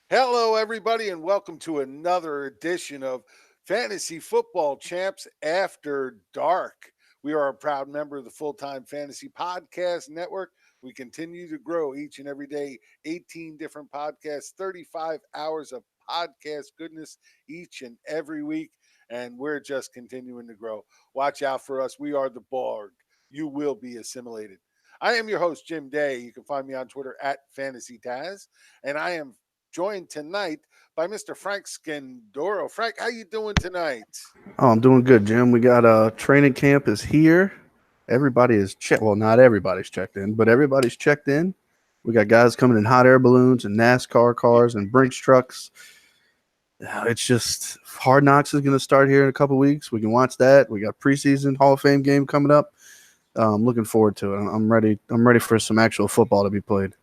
Hello, everybody, and welcome to another edition of Fantasy Football Champs After Dark. We are a proud member of the Full Time Fantasy Podcast Network. We continue to grow each and every day, 18 different podcasts, 35 hours of podcast goodness each and every week, and we're just continuing to grow. Watch out for us. We are the Borg. You will be assimilated. I am your host, Jim Day. You can find me on Twitter at FantasyTaz, and I am joined tonight by Mr. Frank Scandoro. Frank, how you doing tonight? Oh, I'm doing good, Jim. We got training camp is here. Everybody is checked. Well, not everybody's checked in, but everybody's checked in. We got guys coming in hot air balloons and NASCAR cars and Brinks trucks. It's just Hard Knocks is going to start here in a couple weeks. We can watch that. We got preseason Hall of Fame game coming up. I'm looking forward to it. I'm ready. I'm ready for some actual football to be played.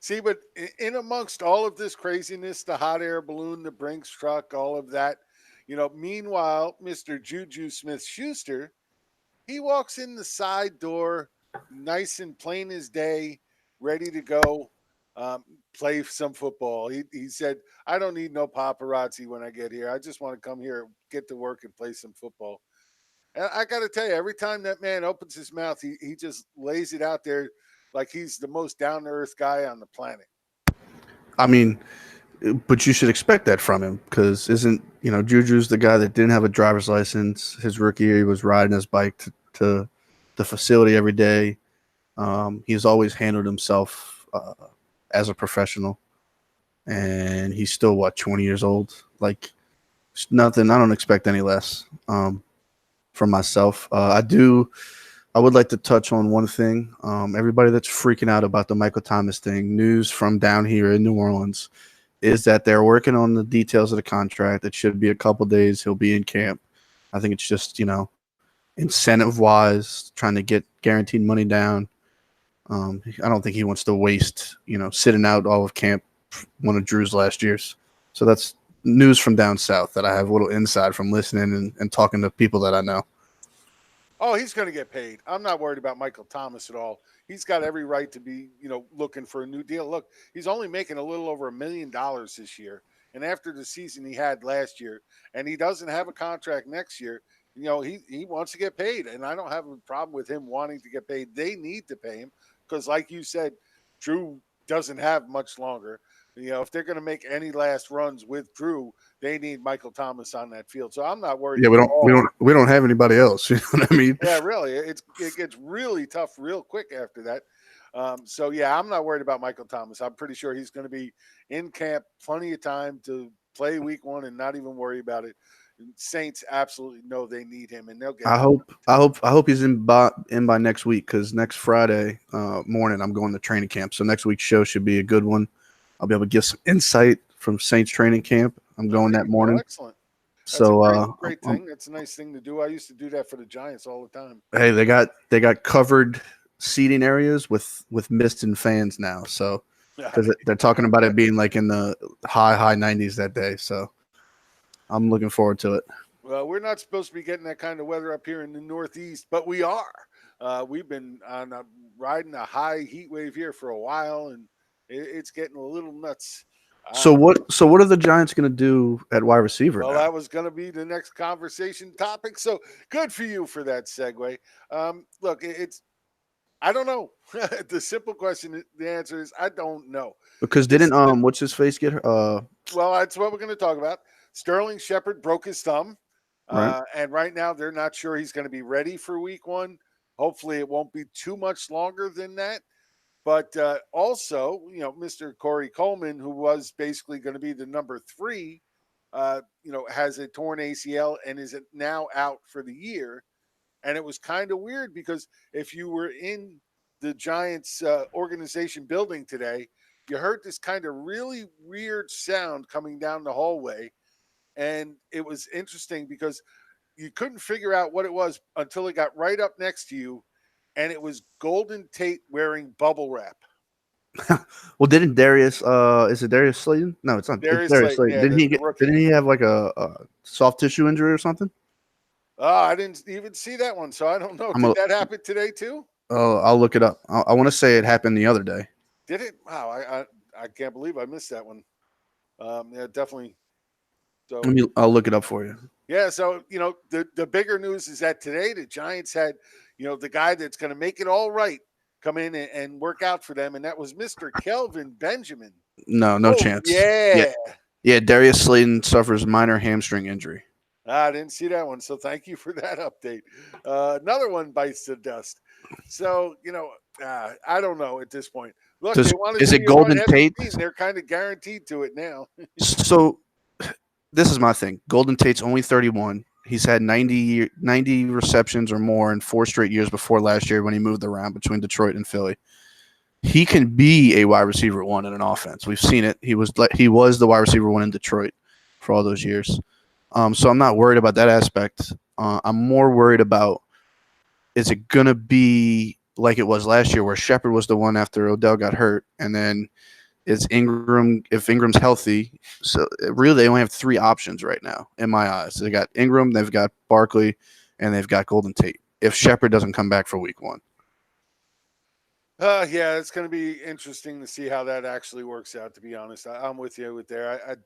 See, but in amongst all of this craziness, the hot air balloon, the Brinks truck, all of that, meanwhile, Mr. Juju Smith Schuster, he walks in the side door, nice and plain as day, ready to go play some football. He said, I don't need no paparazzi when I get here. I just want to come here, get to work, and play some football. And I got to tell you, every time that man opens his mouth, he just lays it out there like he's the most down to earth guy on the planet. I mean, but you should expect that from him because isn't Juju's the guy that didn't have a driver's license his rookie year? He was riding his bike to the facility every day. He's always handled himself as a professional, and he's still 20 years old. Like nothing. I don't expect any less from myself. I would like to touch on one thing. Everybody that's freaking out about the Michael Thomas thing, news from down here in New Orleans is that they're working on the details of the contract. It should be a couple days. He'll be in camp. I think it's just, incentive wise, trying to get guaranteed money down. I don't think he wants to waste, sitting out all of camp, one of Drew's last years. So that's news from down south that I have a little inside from listening and talking to people that I know. Oh, he's going to get paid. I'm not worried about Michael Thomas at all. He's got every right to be, looking for a new deal. Look, he's only making a little over $1 million this year. And after the season he had last year, and he doesn't have a contract next year, he wants to get paid. And I don't have a problem with him wanting to get paid. They need to pay him because, like you said, Drew doesn't have much longer. If they're going to make any last runs with Drew, they need Michael Thomas on that field. So I'm not worried Yeah, at all. we don't have anybody else. You know what I mean? Yeah, really. It gets really tough real quick after that. So yeah, I'm not worried about Michael Thomas. I'm pretty sure he's going to be in camp plenty of time to play week one and not even worry about it. Saints absolutely know they need him, and they'll get I that. hope I hope he's in by next week because next Friday morning I'm going to training camp. So next week's show should be a good one. I'll be able to give some insight from Saints training camp. I'm Oh, going there that you go. morning. Excellent. That's a So great thing. That's a nice thing to do. I used to do that for the Giants all the time. hey, they got covered seating areas with mist and fans now. So Yeah, because there they're you talking go. about it being like in the high 90s that day. So I'm looking forward to it. Well, we're not supposed to be getting that kind of weather up here in the Northeast, but we are. We've been riding a high heat wave here for a while, and it's getting a little nuts. So Uh, what are the Giants going to do at wide receiver well, now? that was going to be the next conversation topic. So good for you for that segue. Look, it's I don't know. The simple question, the answer is I don't know. Because This didn't what's his face get Well, that's what we're going to talk about. Sterling Shepard broke his thumb, right? and right now they're not sure he's going to be ready for Week One. Hopefully, it won't be too much longer than that. But also, Mr. Corey Coleman, who was basically going to be the number three, has a torn ACL and is now out for the year. And it was kind of weird because if you were in the Giants organization building today, you heard this kind of really weird sound coming down the hallway. And it was interesting because you couldn't figure out what it was until it got right up next to you. And it was Golden Tate wearing bubble wrap. Well, didn't Darius is it Darius Slayton? No, it's not. It's Darius Darius Slayton, Slayton. yeah, the rookie. Didn't he have like a soft tissue injury or something? Oh, I didn't even see that one, so I don't know. I'm Did a that happen today too? I'll look it up. I want to say it happened the other day. Did it? Wow, I can't believe I missed that one. Yeah, definitely. So I'll look it up for you. yeah, so the bigger news is that today the Giants had the guy that's going to make it all right come in and work out for them, and that was Mr. Kelvin Benjamin. No, no Oh chance. Yeah, yeah, yeah. Darius Slayton suffers minor hamstring injury. I didn't see that one, so thank you for that update. Another one bites the dust. So I don't know at this point. Look, they wanted Is to it be a run Golden heavy Tate? team. They're kind of guaranteed to it now. So this is my thing. Golden Tate's only 31. He's had 90 receptions or more in 4 straight years before last year when he moved around between Detroit and Philly. He can be a wide receiver one in an offense. We've seen it. He was the wide receiver one in Detroit for all those years. So I'm not worried about that aspect. I'm more worried about, is it gonna be like it was last year where Shepard was the one after Odell got hurt, and then is Ingram, if Ingram's healthy. So really they only have three options right now in my eyes. They got Ingram, they've got Barkley, and they've got Golden Tate. If Shepard doesn't come back for week one. Yeah, it's going to be interesting to see how that actually works out. To be honest, I'm with you with there.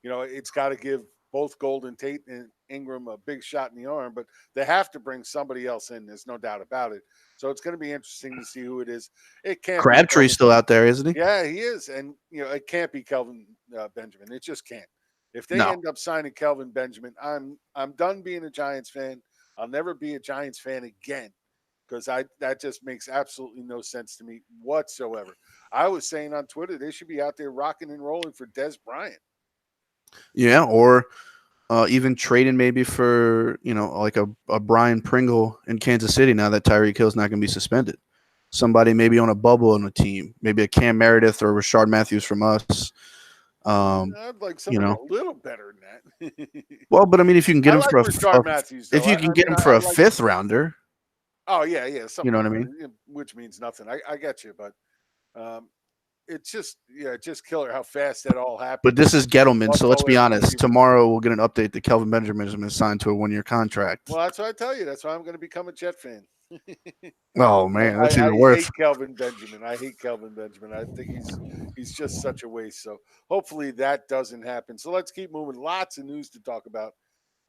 It's got to give both Golden Tate and Ingram a big shot in the arm, but they have to bring somebody else in. There's no doubt about it. So it's going to be interesting to see who it is. It can't be Crabtree's Kelvin. still out there, isn't he? Yeah, he is, and it can't be Kelvin Benjamin. It just can't. If they No. end up signing Kelvin Benjamin, I'm done being a Giants fan. I'll never be a Giants fan again because that just makes absolutely no sense to me whatsoever. I was saying on Twitter they should be out there rocking and rolling for Des Bryant. Yeah, or even trading maybe for like a Brian Pringle in Kansas City now that Tyreek Hill's not going to be suspended. Somebody maybe on a bubble on a team, maybe a Cam Meredith or Rashard Matthews from us. I'd like somebody a little better than that. Well, but I mean, if you can get I him like for Rashard Matthews, though. if you can get him for I a like. fifth rounder, Oh yeah, you know what I mean? Which means nothing. I get you, but it's just killer how fast that all happened. But this is Gettleman, so let's be honest. Receiver. Tomorrow we'll get an update that Kelvin Benjamin has been signed to a 1-year contract. Well, that's what I tell you. That's why I'm going to become a Jet fan. Oh man, that's even I worse. hate Kelvin Benjamin. I hate Kelvin Benjamin. I think he's just such a waste. So hopefully that doesn't happen. So let's keep moving. Lots of news to talk about,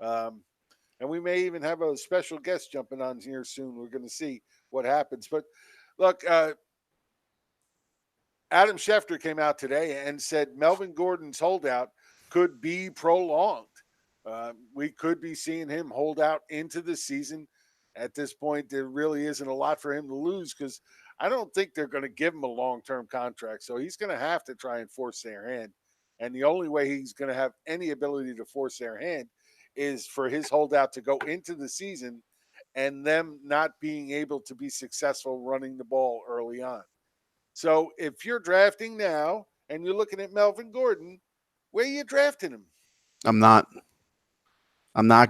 and we may even have a special guest jumping on here soon. We're going to see what happens. But look, Adam Schefter came out today and said Melvin Gordon's holdout could be prolonged. We could be seeing him hold out into the season. At this point, there really isn't a lot for him to lose because I don't think they're going to give him a long-term contract. So he's going to have to try and force their hand. And the only way he's going to have any ability to force their hand is for his holdout to go into the season and them not being able to be successful running the ball early on. So if you're drafting now and you're looking at Melvin Gordon, where are you drafting him? I'm not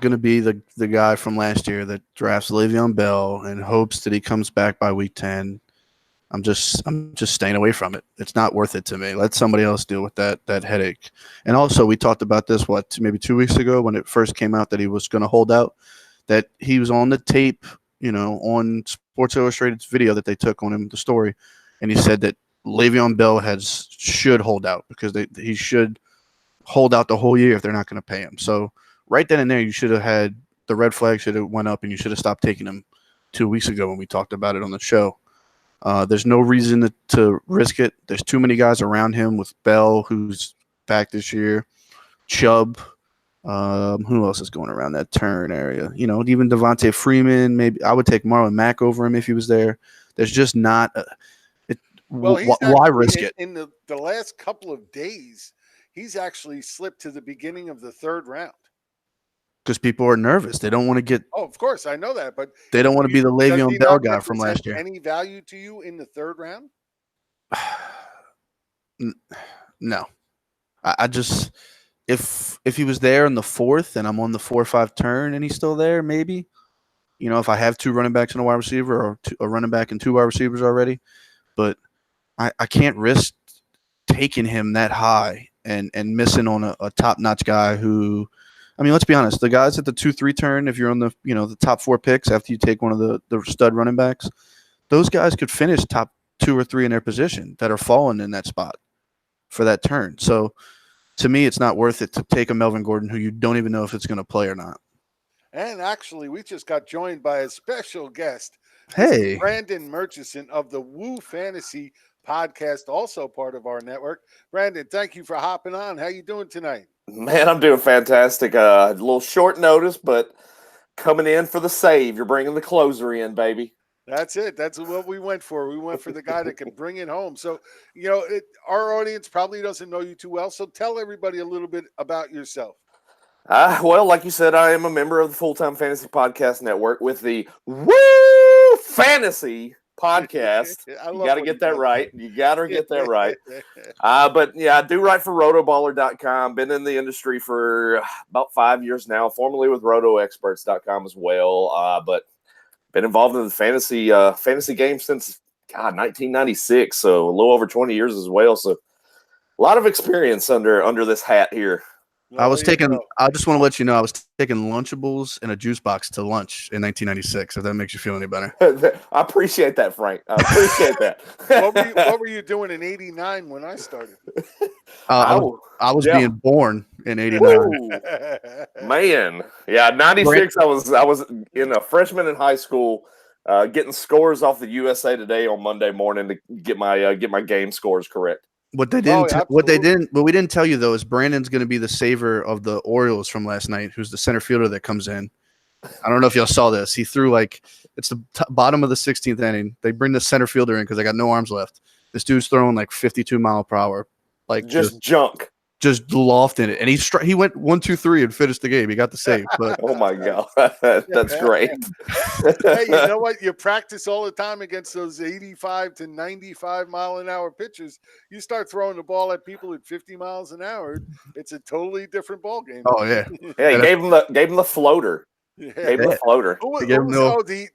going to be the guy from last year that drafts Le'Veon Bell and hopes that he comes back by week 10. I'm just staying away from it. It's not worth it to me. Let somebody else deal with that headache. And also, we talked about this maybe 2 weeks ago when it first came out that he was going to hold out, that he was on the tape, on Sports Illustrated's video that they took on him, the story, and he said that Le'Veon Bell should hold out because he should hold out the whole year if they're not going to pay him. So right then and there, you should have had the red flag should have went up, and you should have stopped taking him 2 weeks ago when we talked about it on the show. There's no reason to risk it. There's too many guys around him with Bell, who's back this year, Chubb. Who else is going around that turn area? Even Devontae Freeman. Maybe I would take Marlon Mack over him if he was there. There's just not. Why risk it? In the last couple of days, he's actually slipped to the beginning of the third round. Because people are nervous. They don't want to get. Oh, of course, I know that, but they don't want to be the Le'Veon Bell guy from last year. Any value to you in the third round? No, I just if he was there in the fourth and I'm on the 4-5 turn and he's still there, maybe. If I have two running backs and a wide receiver, or a running back and two wide receivers already, but I can't risk taking him that high and missing on a top-notch guy who. I mean, let's be honest. The guys at the 2-3 turn, if you're on the the top 4 picks after you take one of the stud running backs, those guys could finish top 2 or 3 in their position that are falling in that spot for that turn. So to me, it's not worth it to take a Melvin Gordon who you don't even know if it's going to play or not. And actually, we just got joined by a special guest, Mr. Hey, Brandon Murchison of the Woo Fantasy podcast, also part of our network. Brandon, thank you for hopping on. How you doing tonight? Man, I'm doing fantastic. A little short notice, but coming in for the save. You're bringing the closer in, baby. That's it. That's what we went for. We went for the guy that can bring it home. So, our audience probably doesn't know you too well. So tell everybody a little bit about yourself. Well, like you said, I am a member of the Full Time Fantasy Podcast Network with the Woo Fantasy Podcast. I You love got to when get he that does right. You got to get that right. that. But yeah, I do write for rotoballer.com. Been in the industry for about 5 years now, formerly with rotoexperts.com as well. But been involved in the fantasy game since 1996, so a little over 20 years as well. So a lot of experience under this hat here. I Well, was there you taking. go. I just want to let you know I was taking Lunchables and a juice box to lunch in 1996. If that makes you feel any better. I appreciate that, Frank. I appreciate that. What were you doing in '89 when I started? I was yeah. being born in '89. Woo. Man, yeah, 96. I was in a freshman in high school, getting scores off the USA Today on Monday morning to get my game scores correct. What they didn't, what we didn't tell you though, is Brandon's going to be the saver of the Orioles from last night, who's the center fielder that comes in. I don't know if y'all saw this. He threw it's the bottom of the 16th inning. They bring the center fielder in because they got no arms left. This dude's throwing 52 mile per hour, just junk. Just lofting it, and he went 1, 2, 3 and finished the game. He got the save. But oh my god, that's great. Hey, you know what? You practice all the time against those 85 to 95 mile an hour pitchers. You start throwing the ball at people at 50 miles an hour, it's a totally different ball game. Oh yeah, yeah. He gave him the floater. Yeah. Gave him the floater. The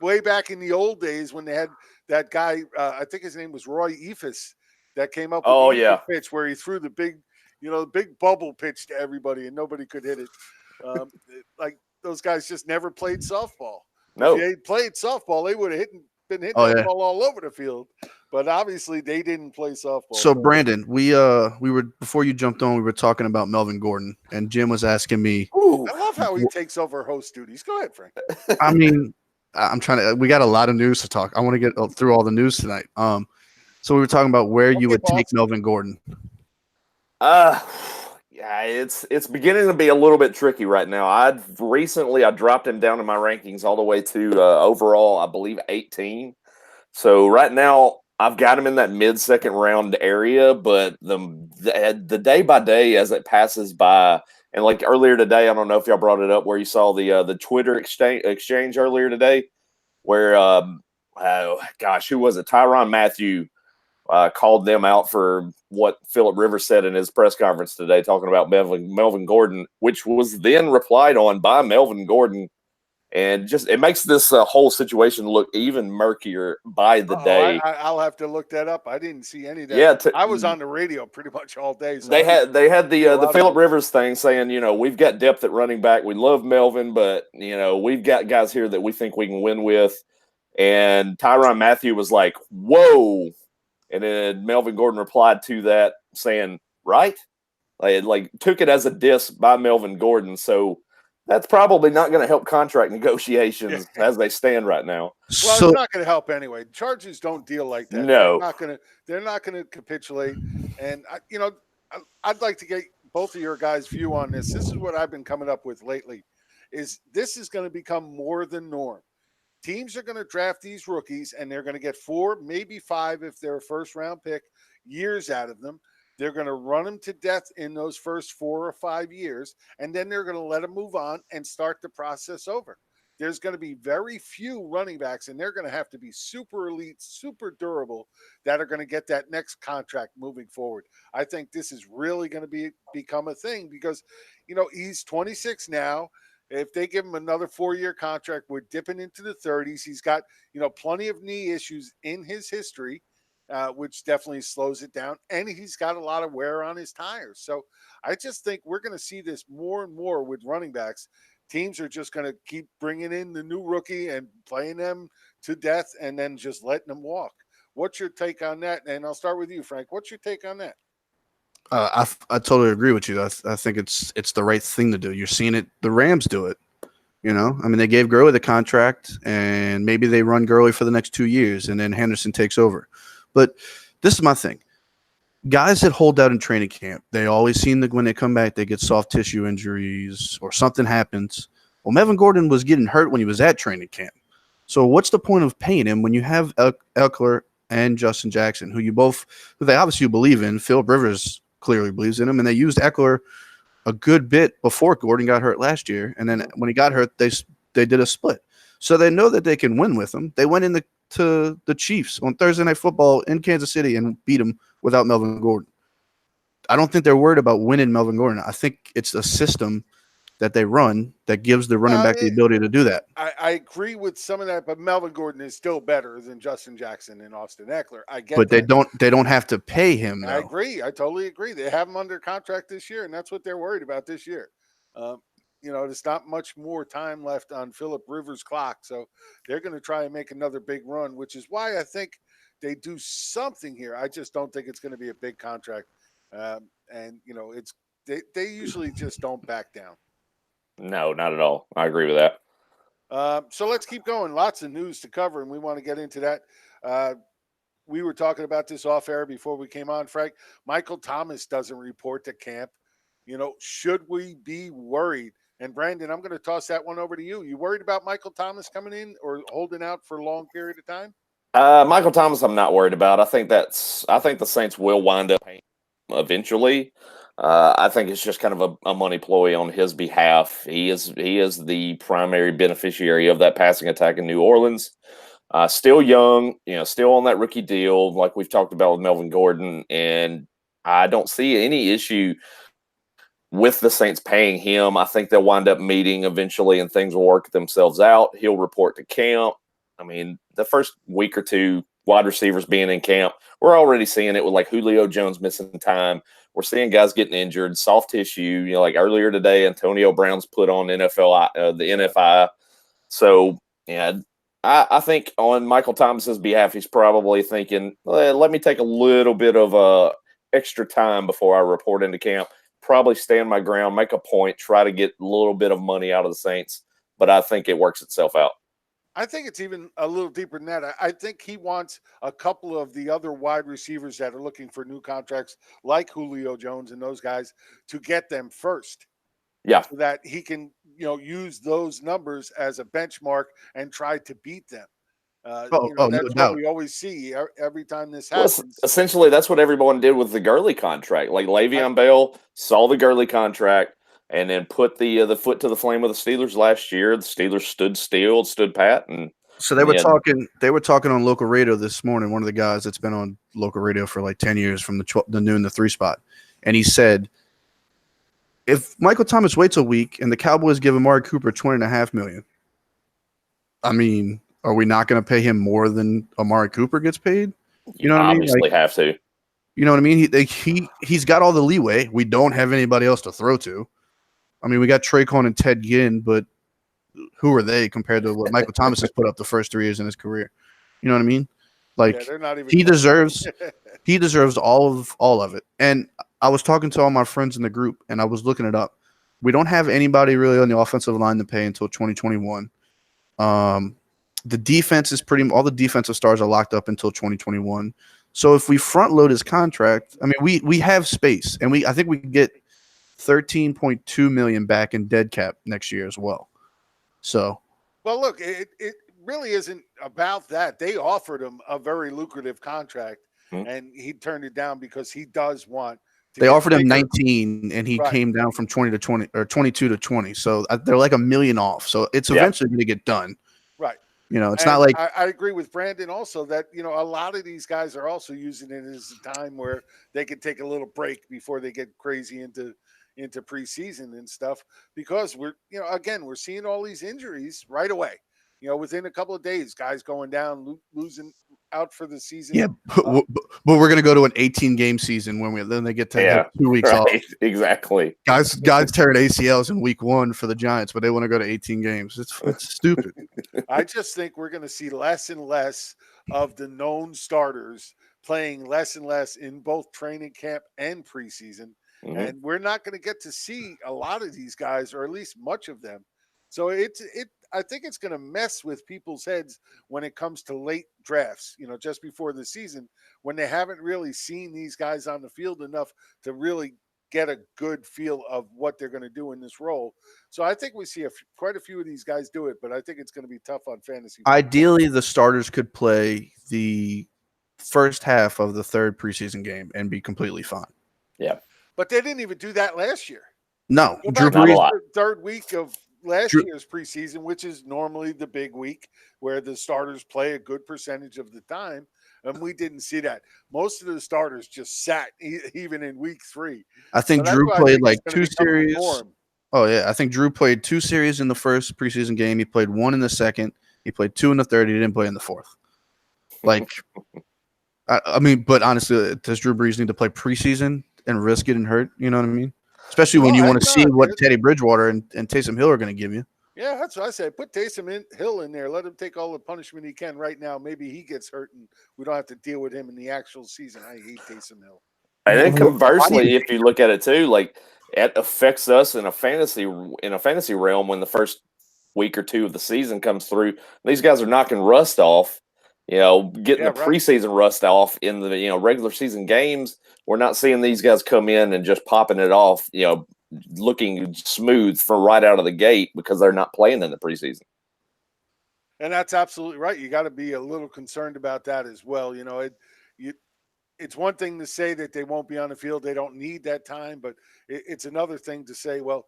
way back in the old days when they had that guy, I think his name was Roy Ephus, that came up with the pitch where he threw the big bubble pitch to everybody and nobody could hit it. Those guys just never played softball. No. If they played softball, they would have been hitting that ball all over the field. But obviously, they didn't play softball. So Brandon, we were before you jumped on, we were talking about Melvin Gordon, and Jim was asking me. Ooh, I love how he takes over host duties. Go ahead, Frank. I mean, I'm trying to. We got a lot of news to talk. I want to get through all the news tonight. So we were talking about where you would take Melvin Gordon. Yeah, it's beginning to be a little bit tricky right now. I dropped him down in my rankings all the way to overall, I believe 18. So right now I've got him in that mid-second round area, but the day by day as it passes by, and like earlier today, I don't know if y'all brought it up where you saw the Twitter exchange earlier today, where who was it? Tyrann Mathieu called them out for what Phillip Rivers said in his press conference today, talking about Melvin Gordon, which was then replied on by Melvin Gordon. And it makes this whole situation look even murkier by the day. I'll have to look that up. I didn't see any of that. Yeah, I was on the radio pretty much all day. So they had the Phillip Rivers thing saying, we've got depth at running back. We love Melvin, but we've got guys here that we think we can win with. And Tyrann Mathieu was like, "Whoa." And then Melvin Gordon replied to that saying, right? Like took it as a diss by Melvin Gordon. So that's probably not going to help contract negotiations as they stand right now. Well, it's not going to help anyway. Chargers don't deal like that. No. They're not going to capitulate. And, I'd like to get both of your guys' view on this. This is what I've been coming up with lately, is this is going to become more the norm. Teams are going to draft these rookies, and they're going to get 4, maybe 5 if they're a first-round pick, years out of them. They're going to run them to death in those first 4 or 5 years, and then they're going to let them move on and start the process over. There's going to be very few running backs, and they're going to have to be super elite, super durable, that are going to get that next contract moving forward. I think this is really going to become a thing because, he's 26 now. If they give him another 4-year contract, we're dipping into the 30s. He's got, plenty of knee issues in his history, which definitely slows it down. And he's got a lot of wear on his tires. So I just think we're going to see this more and more with running backs. Teams are just going to keep bringing in the new rookie and playing them to death and then just letting them walk. What's your take on that? And I'll start with you, Frank. What's your take on that? I totally agree with you. I think it's the right thing to do. You're seeing it. The Rams do it. You know, I mean, they gave Gurley the contract, and maybe they run Gurley for the next 2 years, and then Henderson takes over. But this is my thing: guys that hold out in training camp, they always seem that when they come back, they get soft tissue injuries or something happens. Well, Melvin Gordon was getting hurt when he was at training camp. So what's the point of paying him when you have Eckler and Justin Jackson, who they obviously believe in? Philip Rivers clearly believes in him, and they used Eckler a good bit before Gordon got hurt last year, and then when he got hurt, they did a split. So they know that they can win with him. They went to the Chiefs on Thursday Night Football in Kansas City and beat them without Melvin Gordon. I don't think they're worried about winning Melvin Gordon. I think it's a system that they run that gives the running back the ability to do that. I agree with some of that, but Melvin Gordon is still better than Justin Jackson and Austin Eckler. I get but that. They don't have to pay him, though. I agree. I totally agree. They have him under contract this year, and that's what they're worried about this year. There's not much more time left on Philip Rivers' clock, so they're going to try and make another big run, which is why I think they do something here. I just don't think it's going to be a big contract, it's they usually just don't back down. No, not at all. I agree with that. So let's keep going. Lots of news to cover, and we want to get into that. We were talking about this off air before we came on, Frank. Michael Thomas doesn't report to camp. Should we be worried? And Brandon, I'm going to toss that one over to you. You worried about Michael Thomas coming in or holding out for a long period of time? Michael Thomas, I'm not worried about. I think the Saints will wind up paying him eventually. I think it's just kind of a money ploy on his behalf. He is the primary beneficiary of that passing attack in New Orleans. Still young, still on that rookie deal, like we've talked about with Melvin Gordon, and I don't see any issue with the Saints paying him. I think they'll wind up meeting eventually, and things will work themselves out. He'll report to camp. I mean, the first week or two, wide receivers being in camp, we're already seeing it with like Julio Jones missing time. We're seeing guys getting injured, soft tissue. Like earlier today, Antonio Brown's put on the NFI. So yeah, I think on Michael Thomas's behalf, he's probably thinking, let me take a little bit of extra time before I report into camp. Probably stand my ground, make a point, try to get a little bit of money out of the Saints. But I think it works itself out. I think it's even a little deeper than that. I think he wants a couple of the other wide receivers that are looking for new contracts, like Julio Jones and those guys, to get them first. Yeah. So that he can, use those numbers as a benchmark and try to beat them. That's no what doubt. we always see every time this happens. Well, essentially, that's what everyone did with the Gurley contract. Like Le'Veon Bell saw the Gurley contract and then put the foot to the flame with the Steelers last year. The Steelers stood still, stood pat, and so they were talking. They were talking on local radio this morning. One of the guys that's been on local radio for like 10 years from the noon to 3 spot, and he said, if Michael Thomas waits a week and the Cowboys give Amari Cooper $20.5 million, I mean, are we not going to pay him more than Amari Cooper gets paid? You know what I mean? Obviously have to. You know what I mean? He's got all the leeway. We don't have anybody else to throw to. I mean, we got Traquan and Ted Ginn, but who are they compared to what Michael Thomas has put up the first 3 years in his career? You know what I mean? Like they're not even he deserves all of it. And I was talking to all my friends in the group, and I was looking it up. We don't have anybody really on the offensive line to pay until 2021. The defense is all the defensive stars are locked up until 2021. So if we front load his contract, I mean, we have space, and I think we can get $13.2 million back in dead cap next year as well. So, well, look, it really isn't about that. They offered him a very lucrative contract, and he turned it down because he does want. They offered him 19, and he came down from 20 to 20 or 22 to 20. So they're like $1 million off. So it's eventually going to get done. Right. It's not like I agree with Brandon also that a lot of these guys are also using it as a time where they can take a little break before they get crazy into preseason and stuff, because we're seeing all these injuries right away. Within a couple of days, guys going down, losing out for the season. Yeah, but we're going to go to an 18-game season then they get to have 2 weeks off. Exactly. Guys tearing ACLs in week 1 for the Giants, but they want to go to 18 games. It's stupid. I just think we're going to see less and less of the known starters playing less and less in both training camp and preseason. Mhm. And we're not going to get to see a lot of these guys, or at least much of them. So I think it's going to mess with people's heads when it comes to late drafts, just before the season, when they haven't really seen these guys on the field enough to really get a good feel of what they're going to do in this role. So I think we see quite a few of these guys do it, but I think it's going to be tough on fantasy football. Ideally, the starters could play the first half of the third preseason game and be completely fine. Yeah. But they didn't even do that last year. No, Go Drew back to Brees. the third week of last Drew- year's preseason, which is normally the big week where the starters play a good percentage of the time, and we didn't see that. Most of the starters just sat even in week 3. I think So that's Drew why I played think like it's gonna 2 become the series. norm. Oh yeah, I think Drew played 2 series in the first preseason game. He played 1 in the second. He played 2 in the third. He didn't play in the fourth. Like, I mean, but honestly, does Drew Brees need to play preseason and risk getting hurt? You know what I mean? Especially when Well, you heck want to no, see what dude. Teddy Bridgewater and Taysom Hill are going to give you. Yeah, that's what I said. Put Taysom Hill in there. Let him take all the punishment he can right now. Maybe he gets hurt and we don't have to deal with him in the actual season. I hate Taysom Hill. And then Why do you conversely, if think- you look at it too, like it affects us in a fantasy realm when the first week or 2 of the season comes through. These guys are knocking rust off, getting Yeah, the right. preseason rust off in the regular season games. We're not seeing these guys come in and just popping it off, looking smooth from right out of the gate because they're not playing in the preseason. And that's absolutely right. You got to be a little concerned about that as well. It's one thing to say that they won't be on the field. They don't need that time, but it's another thing to say, well,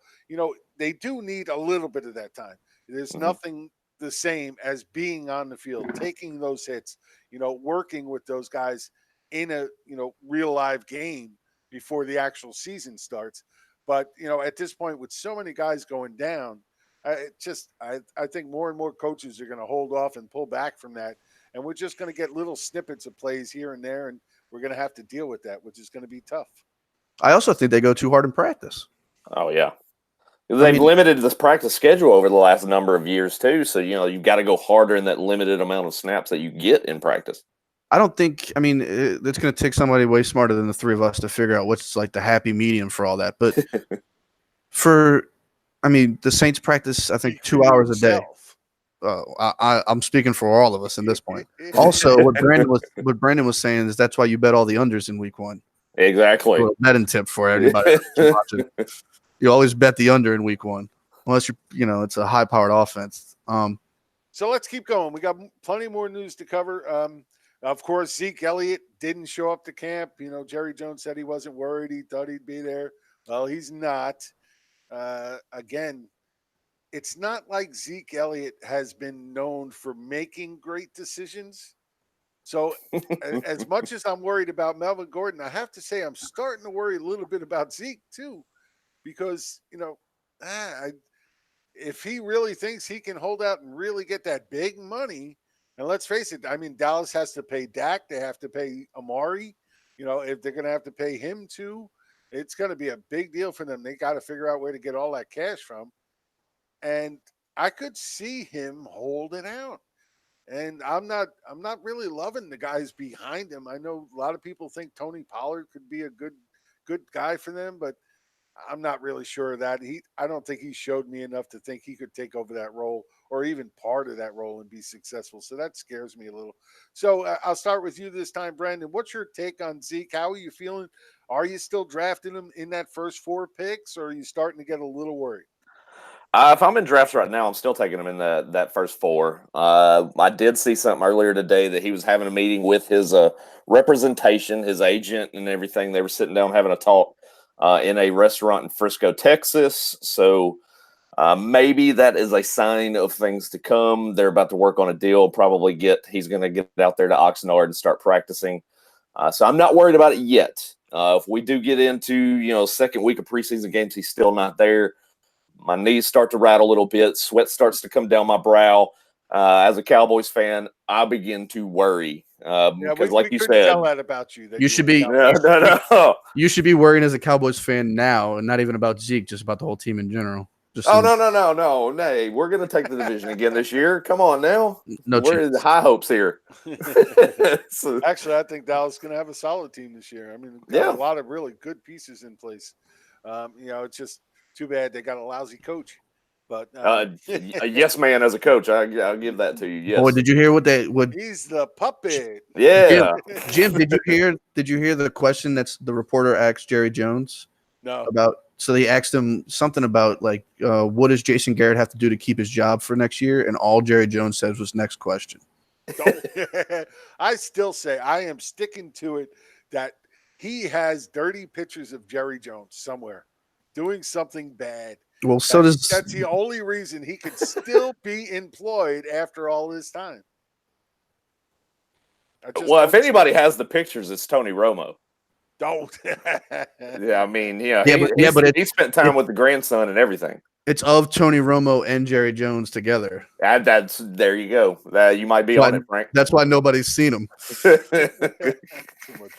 they do need a little bit of that time. There's Mhm. nothing the same as being on the field, taking those hits, working with those guys in a, real live game before the actual season starts. But, at this point with so many guys going down, I think more and more coaches are going to hold off and pull back from that. And we're just going to get little snippets of plays here and there. And we're going to have to deal with that, which is going to be tough. I also think they go too hard in practice. Oh yeah, they've limited this practice schedule over the last number of years too. So you've got to go harder in that limited amount of snaps that you get in practice. I don't think. I mean, it's going to take somebody way smarter than the 3 of us to figure out what's like the happy medium for all that. But the Saints practice, I think 2 hours a day. I'm speaking for all of us at this point. Also, what Brandon was saying is that's why you bet all the unders in week 1. Exactly. A betting tip for anybody watching. You always bet the under in week 1, unless it's a high-powered offense. So let's keep going. We got plenty more news to cover. Of course, Zeke Elliott didn't show up to camp. Jerry Jones said he wasn't worried. He thought he'd be there. Well, he's not. Again, it's not like Zeke Elliott has been known for making great decisions. So as much as I'm worried about Melvin Gordon, I have to say I'm starting to worry a little bit about Zeke too, because, if he really thinks he can hold out and really get that big money, and let's face it, I mean, Dallas has to pay Dak. They have to pay Amari. If they're going to have to pay him too, it's going to be a big deal for them. They got to figure out where to get all that cash from. And I could see him holding out. And I'm not really loving the guys behind him. I know a lot of people think Tony Pollard could be a good guy for them, but I'm not really sure of that. I don't think he showed me enough to think he could take over that role or even part of that role and be successful. So that scares me a little. So I'll start with you this time, Brandon. What's your take on Zeke? How are you feeling? Are you still drafting him in that first 4 picks, or are you starting to get a little worried? If I'm in drafts right now, I'm still taking him in that first 4. I did see something earlier today that he was having a meeting with his representation, his agent, and everything. They were sitting down having a talk in a restaurant in Frisco, Texas. So maybe that is a sign of things to come. They're about to work on a deal. He's going to get out there to Oxnard and start practicing. So I'm not worried about it yet. If we do get into second week of preseason games, he's still not there. My knees start to rattle a little bit. Sweat starts to come down my brow. As a Cowboys fan, I begin to worry because, like you said, tell that about you. You should be no. You should be worrying as a Cowboys fan now, and not even about Zeke, just about the whole team in general. Just Oh, saying. no. We're going to take the division again this year. Come on now. No We're in chance. high hopes here. So, Actually, I think Dallas is going to have a solid team this year. I mean, they've got yeah. a lot of really good pieces in place. It's just too bad they got a lousy coach. But A yes man as a coach. I'll give that to you. Boy, Yes. did you hear what he's the puppet. Yeah. Jim, did you hear the question that's the reporter asked Jerry Jones No. about? So they asked him something about like, what does Jason Garrett have to do to keep his job for next year? And all Jerry Jones says was next question. Don't. I still say I am sticking to it that he has dirty pictures of Jerry Jones somewhere doing something bad. Well, so does That's the only reason he could still be employed after all this time. Well, if anybody has the pictures, it's Tony Romo. Don't. Yeah, I mean, he spent time with the grandson and everything. it's of Tony Romo and Jerry Jones together. That's there you go. You might be on it, Frank. That's why nobody's seen him. Too much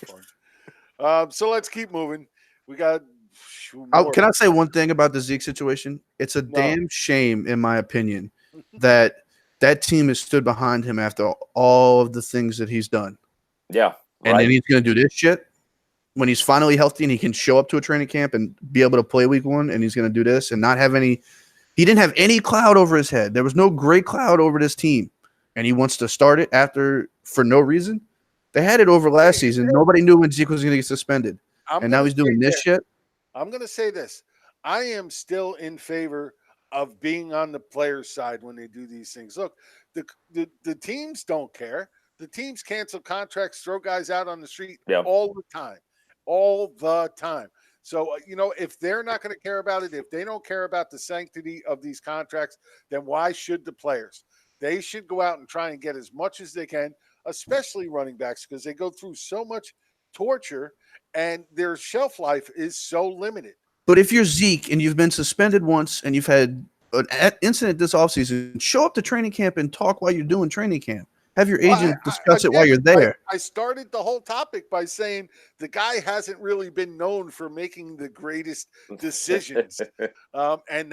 fun. So let's keep moving. We got. Can I say one thing about the Zeke situation? It's a damn shame, in my opinion, that team has stood behind him after all of the things that he's done. Yeah. And then he's going to do this shit when he's finally healthy and he can show up to a training camp and be able to play week 1, and he's going to do this and not have any – he didn't have any cloud over his head. There was no gray cloud over this team, and he wants to start it after for no reason. They had it over last season. Nobody knew when Zeke was going to get suspended, and now he's doing this shit. I'm going to say this. I am still in favor of being on the player's side when they do these things. Look, the teams don't care. The teams cancel contracts, throw guys out on the street all the time. All the time. So, if they're not going to care about it, if they don't care about the sanctity of these contracts, then why should the players? They should go out and try and get as much as they can, especially running backs, because they go through so much torture and their shelf life is so limited. But if you're Zeke and you've been suspended once and you've had an incident this offseason, show up to training camp and talk while you're doing training camp. Have your agent discuss it while you're there. I started the whole topic by saying the guy hasn't really been known for making the greatest decisions. And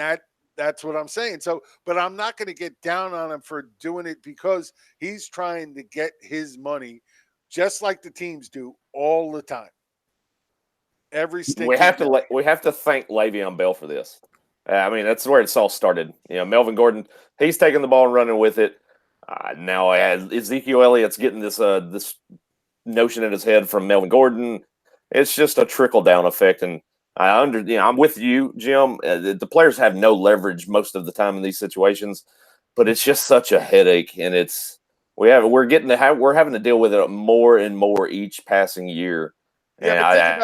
that's what I'm saying. So, but I'm not going to get down on him for doing it because he's trying to get his money just like the teams do all the time. We have to thank Le'Veon Bell for this. I mean, that's where it's all started. Melvin Gordon, he's taking the ball and running with it. Now Ezekiel Elliott's getting this notion in his head from Melvin Gordon. It's just a trickle down effect, and I'm with you, Jim. The players have no leverage most of the time in these situations, but it's just such a headache, and we're having to deal with it more and more each passing year. Yeah, and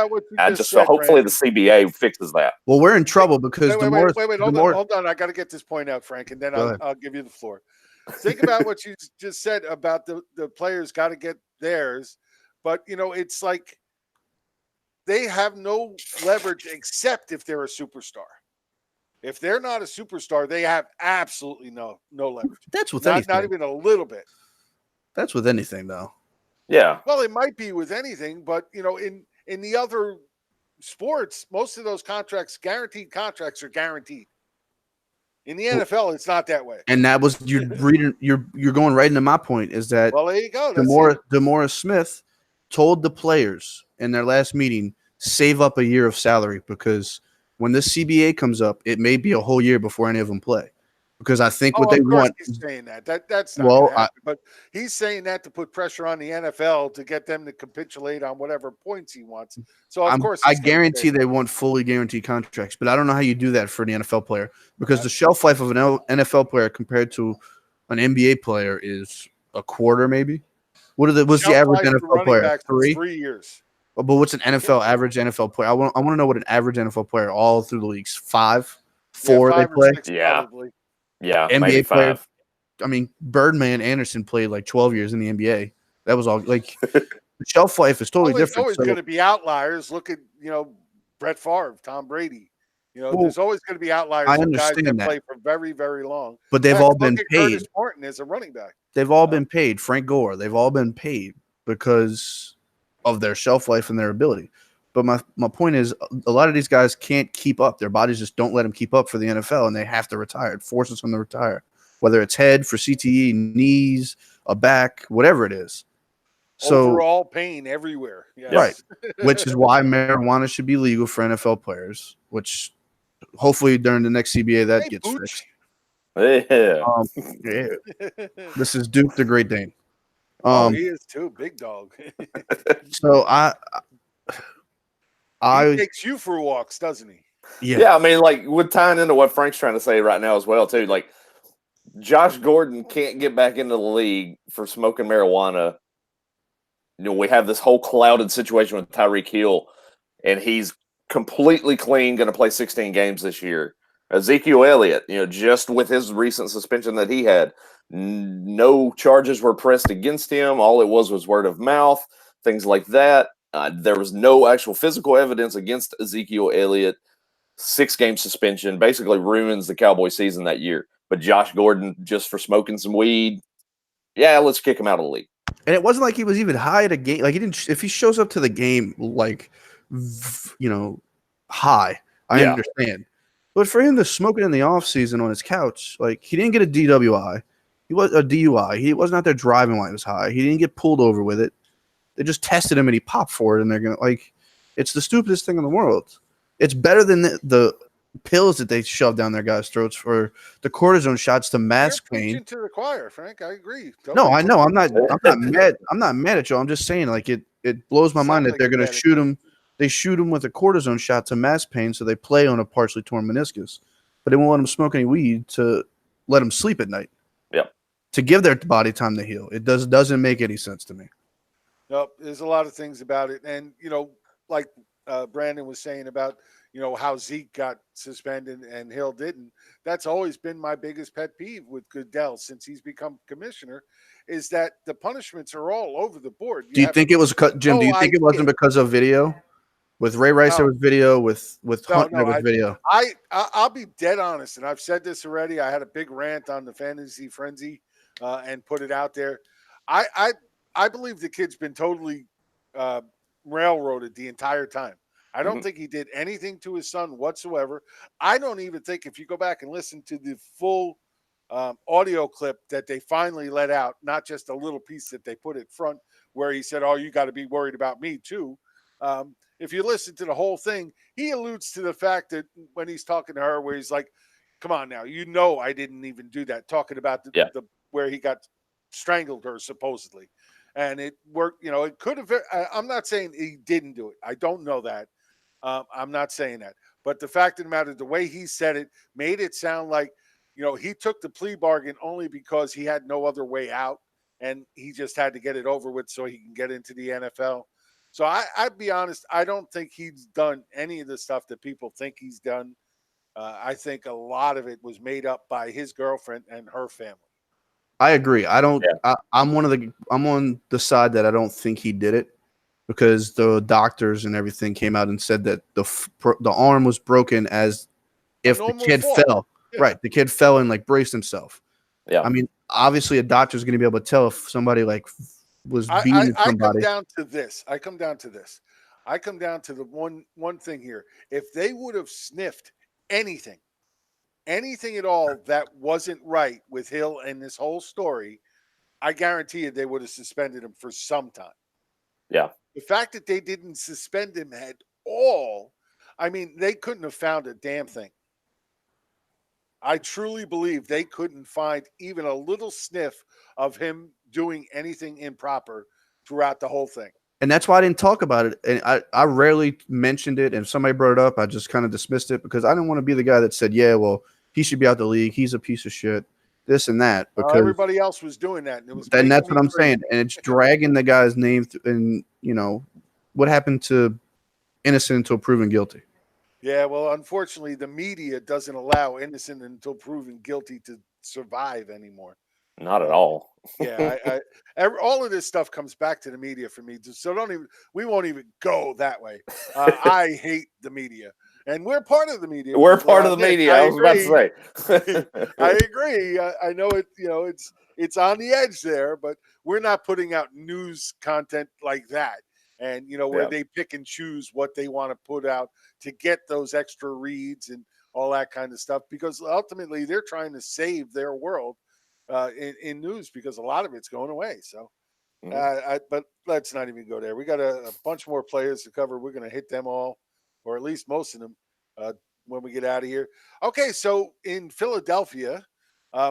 hopefully the CBA fixes that. Well, we're in trouble because wait, hold on. I got to get this point out, Frank, and then I'll give you the floor. Think about what you just said about the players got to get theirs, but it's like they have no leverage except if they're a superstar. If they're not a superstar, they have absolutely no leverage. That's with anything. Not even a little bit. That's with anything, though. Yeah. Well, it might be with anything, but in the other sports, most of those guaranteed contracts are guaranteed. In the NFL, it's not that way. And that was you're going right into my point is that there you go. DeMaurice Smith told the players in their last meeting, save up a year of salary because when this CBA comes up, it may be a whole year before any of them play. Because I think what they want. He's saying that's not gonna happen, but he's saying that to put pressure on the NFL to get them to capitulate on whatever points he wants. So of course, I guarantee they want fully guaranteed contracts, but I don't know how you do that for the NFL player because the shelf life of an NFL player compared to an NBA player is a quarter, maybe. What's the average NFL player? 3 years. But what's an average NFL player? I want to know what an average NFL player all through the leagues 5, 4 5 they play. 6, probably. Yeah, NBA maybe 5. player. I mean, Birdman Anderson played like 12 years in the NBA. That was all like the shelf life is totally different. There's always going to be outliers. Look at Brett Favre, Tom Brady. There's always going to be outliers. I understand guys that play for very, very long. But they've all been paid. Curtis Morton is a running back. They've all been paid. Frank Gore. They've all been paid because of their shelf life and their ability. But my point is, a lot of these guys can't keep up. Their bodies just don't let them keep up for the NFL, and they have to retire. It forces them to retire, whether it's head for CTE, knees, a back, whatever it is. So overall pain everywhere. Yes. right, which is why marijuana should be legal for NFL players. Which hopefully during the next CBA that Hey, gets Booch. fixed. Yeah. Yeah, this is Duke the Great Dane. Oh, he is too, big dog. So He takes you for walks, doesn't he? Yeah, I mean, like, with tying into what Frank's trying to say right now as well, too. Like, Josh Gordon can't get back into the league for smoking marijuana. You know, we have this whole clouded situation with Tyreek Hill, and he's completely clean, going to play 16 games this year. Ezekiel Elliott, you know, just with his recent suspension that he had, no charges were pressed against him. All it was word of mouth, things like that. There was no actual physical evidence against Ezekiel Elliott. 6-game suspension basically ruins the Cowboy season that year. But Josh Gordon, just for smoking some weed, yeah, let's kick him out of the league. And it wasn't like he was even high at a game. Like he didn't. If he shows up to the game like, high, I understand. But for him to smoke it in the offseason on his couch, like he didn't get a DWI, he was a DUI. He wasn't out there driving while he was high. He didn't get pulled over with it. They just tested him and he popped for it. And they're gonna it's the stupidest thing in the world. It's better than the pills that they shove down their guys' throats for the cortisone shots to mask You're pain. preaching to the choir, Frank. I agree. No, I know. I'm not mad. I'm not mad at you. I'm just saying, like it blows my mind that they're going to shoot him. They shoot him with a cortisone shot to mask pain, so they play on a partially torn meniscus. But they won't let him smoke any weed to let him sleep at night. Yep. To give their body time to heal. It doesn't make any sense to me. Nope. There's a lot of things about it, and like Brandon was saying about how Zeke got suspended and Hill didn't. That's always been my biggest pet peeve with Goodell since he's become commissioner, is that the punishments are all over the board. Do you think it was Jim? Do you think it wasn't because of video? With Ray Rice, there was video. With Hunt, there was video. I'll be dead honest, and I've said this already. I had a big rant on the Fantasy Frenzy and put it out there. I believe the kid's been totally railroaded the entire time. I don't think he did anything to his son whatsoever. I don't even think, if you go back and listen to the full audio clip that they finally let out, not just a little piece that they put in front where he said, "Oh, you got to be worried about me too." If you listen to the whole thing, he alludes to the fact that when he's talking to her, where he's like, "Come on now, I didn't even do that." Talking about the where he got strangled her supposedly, and it worked. It could have. I'm not saying he didn't do it. I don't know that. I'm not saying that. But the fact of the matter, the way he said it made it sound like, he took the plea bargain only because he had no other way out, and he just had to get it over with so he can get into the NFL. So I'd be honest, I don't think he's done any of the stuff that people think he's done. I think a lot of it was made up by his girlfriend and her family. I agree. I'm on the side that I don't think he did it, because the doctors and everything came out and said that the arm was broken as if the kid fell. Yeah. Right. The kid fell and braced himself. Yeah. I mean, obviously a doctor's going to be able to tell if somebody was beating somebody. I come down to this. I come down to the one thing here. If they would have sniffed anything at all that wasn't right with Hill and this whole story, I guarantee you they would have suspended him for some time. Yeah. The fact that they didn't suspend him at all, I mean, they couldn't have found a damn thing. I truly believe they couldn't find even a little sniff of him doing anything improper throughout the whole thing. And that's why I didn't talk about it. And I rarely mentioned it. And if somebody brought it up, I just kind of dismissed it because I didn't want to be the guy that said, yeah, well, he should be out the league. He's a piece of shit. This and that, because everybody else was doing that, and that's what I'm saying. And it's dragging the guy's name, and what happened to innocent until proven guilty. Yeah, well, unfortunately, the media doesn't allow innocent until proven guilty to survive anymore. Not at all. Yeah, all of this stuff comes back to the media for me. So we won't even go that way. I hate the media. And we're part of the media. We're part of the media. I was about to say. I agree. I know it. It's on the edge there, but we're not putting out news content like that. and where Yeah. they pick and choose what they want to put out to get those extra reads and all that kind of stuff, because ultimately they're trying to save their world in news, because a lot of it's going away. So Mhm. but let's not even go there. We got a bunch more players to cover. We're going to hit them all, or at least most of them, uh, when we get out of here. Okay, so in Philadelphia,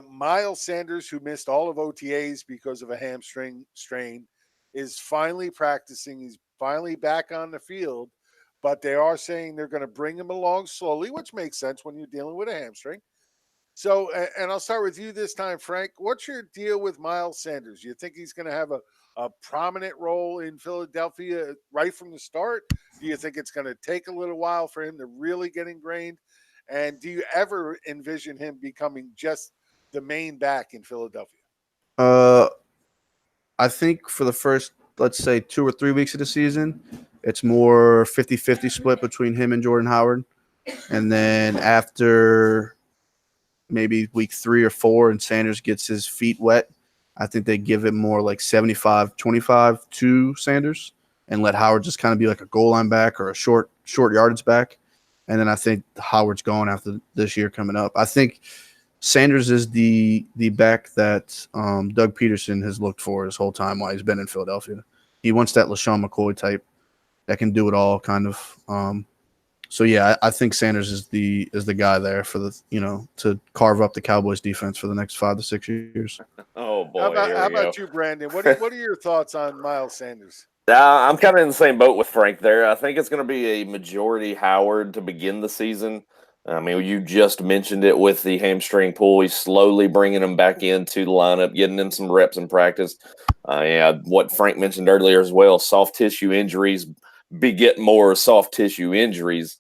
Miles Sanders, who missed all of OTAs because of a hamstring strain, is finally practicing. He's finally back on the field, but they are saying they're going to bring him along slowly, which makes sense when you're dealing with a hamstring. So, and I'll start with you this time, Frank. What's your deal with Miles Sanders? You think he's going to have a prominent role in Philadelphia right from the start? Do you think it's going to take a little while for him to really get ingrained? And do you ever envision him becoming just the main back in Philadelphia? Uh, I think for the first, let's say, 2 or 3 weeks of the season, it's more 50-50 split between him and Jordan Howard. And then after maybe week 3 or 4 and Sanders gets his feet wet, I think they give it more like 75-25 to Sanders and let Howard just kind of be like a goal line back or a short yardage back. And then I think Howard's gone after this year coming up. I think Sanders is the back that Doug Peterson has looked for his whole time while he's been in Philadelphia. He wants that LaShawn McCoy type that can do it all, kind of. So yeah, I think Sanders is the guy there for the to carve up the Cowboys defense for the next 5 to 6 years. Oh How boy, about here how we go. about you, Brandon? What are your thoughts on Miles Sanders? I'm kind of in the same boat with Frank there. I think it's going to be a majority Howard to begin the season. I mean, you just mentioned it with the hamstring pull. He's slowly bringing him back into the lineup, getting him some reps in practice. Yeah, what Frank mentioned earlier as well, soft tissue injuries beget more soft tissue injuries.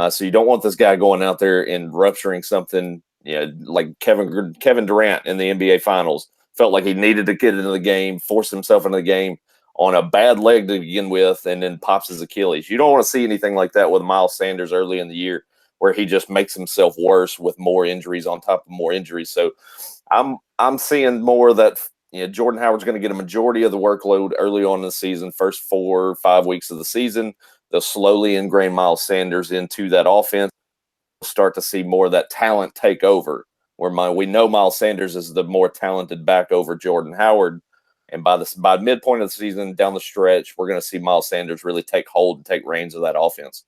So you don't want this guy going out there and rupturing something, like Kevin Durant in the NBA Finals. Felt like he needed to get into the game, force himself into the game on a bad leg to begin with, and then pops his Achilles. You don't want to see anything like that with Miles Sanders early in the year, where he just makes himself worse with more injuries on top of more injuries. So I'm seeing more that Jordan Howard's going to get a majority of the workload early on in the season, first 4 or 5 weeks of the season. They'll slowly ingrain Miles Sanders into that offense. We'll start to see more of that talent take over. We know Miles Sanders is the more talented back over Jordan Howard. And by midpoint of the season, down the stretch, we're going to see Miles Sanders really take hold and take reins of that offense.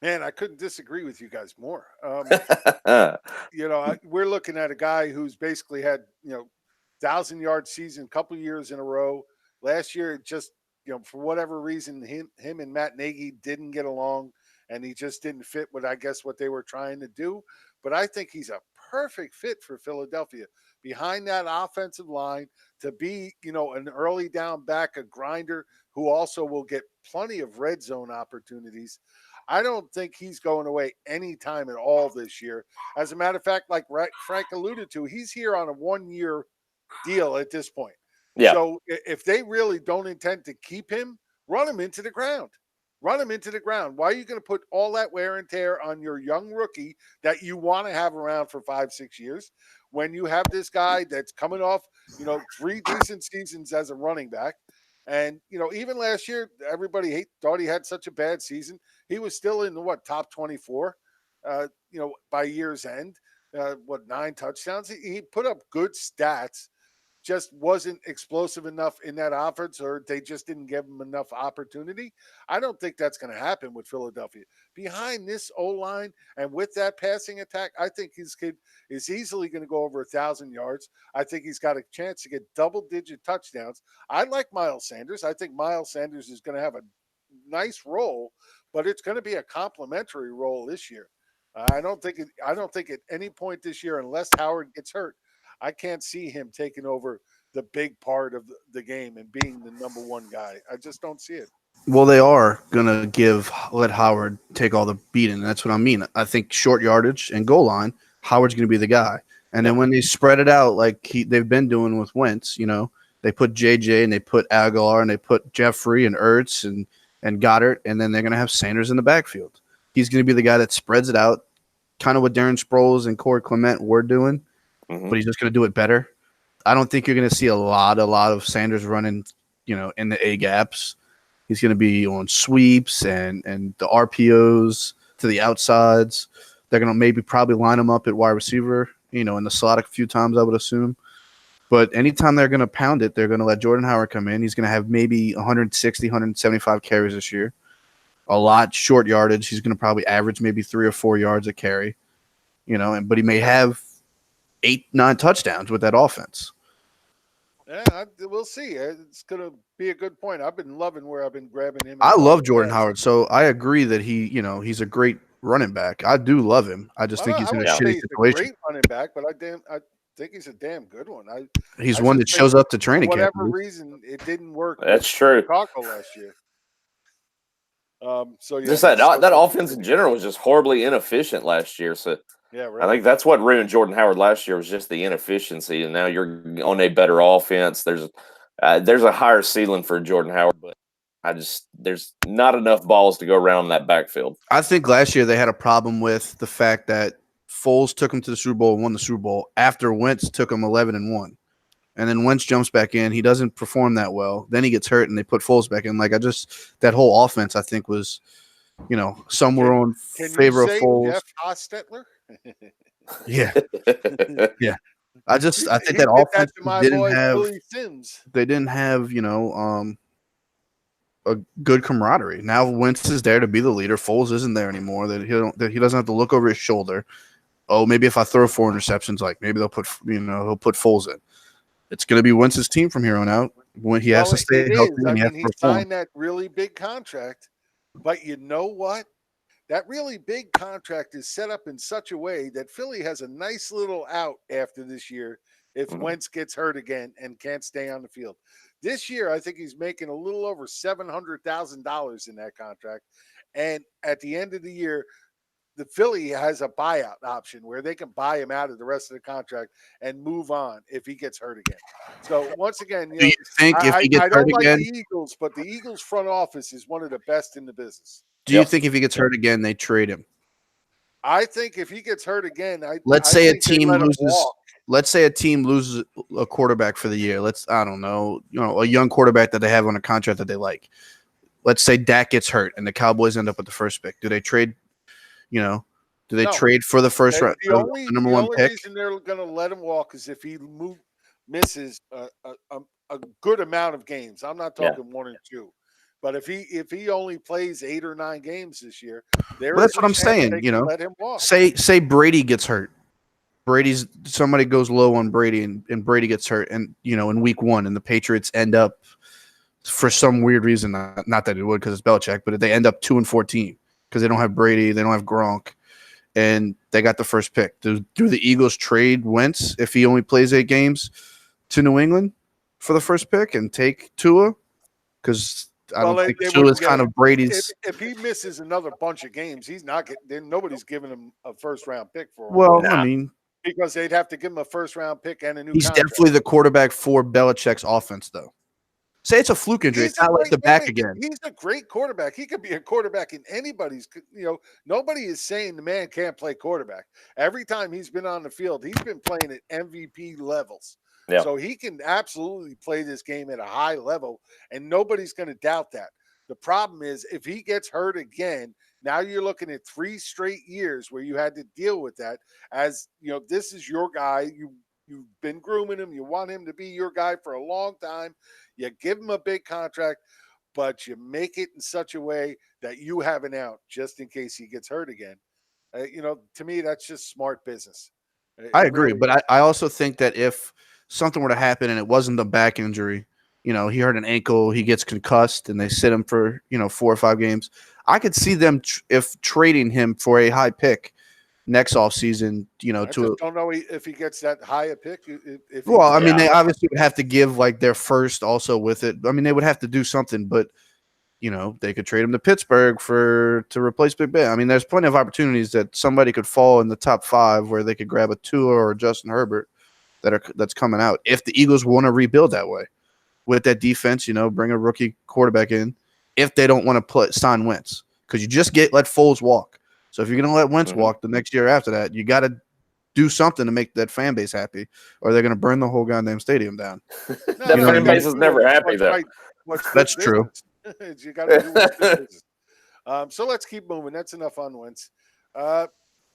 Man, I couldn't disagree with you guys more. Yeah, We're looking at a guy who's basically had 1,000-yard season, couple years in a row. Last year, it just for whatever reason, him and Matt Nagy didn't get along, and he just didn't fit what I guess what they were trying to do. But I think he's a perfect fit for Philadelphia behind that offensive line to be an early down back, a grinder who also will get plenty of red zone opportunities. I don't think he's going away anytime at all this year. As a matter of fact, like Frank alluded to, he's here on a 1-year deal at this point. So if they really don't intend to keep him, run him into the ground. Run him into the ground. Why are you going to put all that wear and tear on your young rookie that you want to have around for 5-6 years when you have this guy that's coming off, 3 decent seasons as a running back? And even last year, everybody thought he had such a bad season. He was still in the top 24, by year's end. 9 touchdowns. He put up good stats, just wasn't explosive enough in that offense, or they just didn't give him enough opportunity. I don't think that's going to happen with Philadelphia. Behind this O line and with that passing attack, I think his kid is easily going to go over 1,000 yards. I think he's got a chance to get double-digit touchdowns. I like Miles Sanders. I think Miles Sanders is going to have a nice role, but it's going to be a complimentary role this year. I don't think at any point this year, unless Howard gets hurt, I can't see him taking over the big part of the game and being the number one guy. I just don't see it. Well, they are gonna let Howard take all the beating. That's what I mean. I think short yardage and goal line, Howard's gonna be the guy. And then when they spread it out like they've been doing with Wentz, they put JJ and they put Aguilar and they put Jeffrey and Ertz and Goddard, and then they're gonna have Sanders in the backfield. He's gonna be the guy that spreads it out, kind of what Darren Sproles and Corey Clement were doing, but he's just gonna do it better. I don't think you're gonna see a lot of Sanders running, in the A gaps. He's going to be on sweeps and the RPOs to the outsides. They're going to maybe probably line him up at wide receiver, in the slot a few times, I would assume. But anytime they're going to pound it, they're going to let Jordan Howard come in. He's going to have maybe 160, 175 carries this year. A lot short yardage. He's going to probably average maybe 3 or 4 yards a carry, but he may have 8, 9 touchdowns with that offense. Yeah, we'll see. It's going to be a good point. I've been loving where I've been grabbing him. I love Jordan Howard, so I agree that he's a great running back. I do love him. I just think he's in a shitty situation. He's a great running back, but I think he's a damn good one. He's one that shows up to training camp. For whatever reason, it didn't work. That's true. Chicago last year. So yeah, just that offense in general was just horribly inefficient last year. So yeah, right. I think that's what ruined Jordan Howard last year was just the inefficiency. And now you're on a better offense. There's a higher ceiling for Jordan Howard, but there's not enough balls to go around in that backfield. I think last year they had a problem with the fact that Foles took him to the Super Bowl and won the Super Bowl after Wentz took him 11-1. And then Wentz jumps back in. He doesn't perform that well. Then he gets hurt, and they put Foles back in. That whole offense, I think, was, somewhere on favor of Foles. Jeff Hostetler? Yeah. Yeah. I think that offense they didn't have, a good camaraderie. Now Wentz is there to be the leader. Foles isn't there anymore. That he doesn't have to look over his shoulder. Oh, maybe if I throw 4 interceptions, maybe they'll put he'll put Foles in. It's going to be Wentz's team from here on out. When he has to stay healthy, he signed that really big contract. But you know what? That really big contract is set up in such a way that Philly has a nice little out after this year if Wentz gets hurt again and can't stay on the field. This year, I think he's making a little over $700,000 in that contract. And at the end of the year, the Philly has a buyout option where they can buy him out of the rest of the contract and move on if he gets hurt again. So once again, do you think if he gets hurt again, the Eagles, but the Eagles front office is one of the best in the business. Do you think if he gets hurt again, they trade him? I think if he gets hurt again, let's say a team loses a quarterback for the year. I don't know, a young quarterback that they have on a contract that they like. Let's say Dak gets hurt and the Cowboys end up with the first pick. Do they trade? Trade for the first round? The number one pick? Reason they're going to let him walk is if he misses a good amount of games. I'm not talking 1 or 2, but if he only plays 8 or 9 games this year, that's what I'm saying. Let him walk. Say Brady gets hurt. Somebody goes low on Brady and Brady gets hurt, and in week 1, and the Patriots end up for some weird reason, not that it would because it's Belichick, but they end up 2-14. Because they don't have Brady, they don't have Gronk, and they got the first pick. Do the Eagles trade Wentz if he only plays 8 games to New England for the first pick and take Tua? Because I don't think Tua is kind of Brady's. If he misses another bunch of games, he's not getting. Nobody's giving him a first-round pick for him. Well, I mean, because they'd have to give him a first-round pick and a new. He's contract. definitely the quarterback for Belichick's offense, though. Say it's a fluke injury. It's not like the back again. He's a great quarterback. He could be a quarterback in anybody's. Nobody is saying the man can't play quarterback. Every time he's been on the field, he's been playing at MVP levels. Yeah. So he can absolutely play this game at a high level, and nobody's going to doubt that. The problem is if he gets hurt again, now you're looking at 3 straight years where you had to deal with that. As this is your guy. You've been grooming him. You want him to be your guy for a long time. You give him a big contract, but you make it in such a way that you have an out just in case he gets hurt again. To me, that's just smart business. I agree, but I also think that if something were to happen and it wasn't a back injury, he hurt an ankle, he gets concussed, and they sit him for 4 or 5 games, I could see them if trading him for a high pick next offseason, don't know if he gets that high a pick. They obviously would have to give their first also with it. I mean, they would have to do something, but they could trade him to Pittsburgh to replace Big Ben. I mean, there's plenty of opportunities that somebody could fall in the top 5 where they could grab a Tua or a Justin Herbert that's coming out. If the Eagles want to rebuild that way with that defense, bring a rookie quarterback in. If they don't want to sign Wentz, because you just let Foles walk. So if you're going to let Wentz walk the next year after that, you got to do something to make that fan base happy, or they're going to burn the whole goddamn stadium down. That fan base is never happy, though. That's true. You got to do what's good business. So let's keep moving. That's enough on Wentz.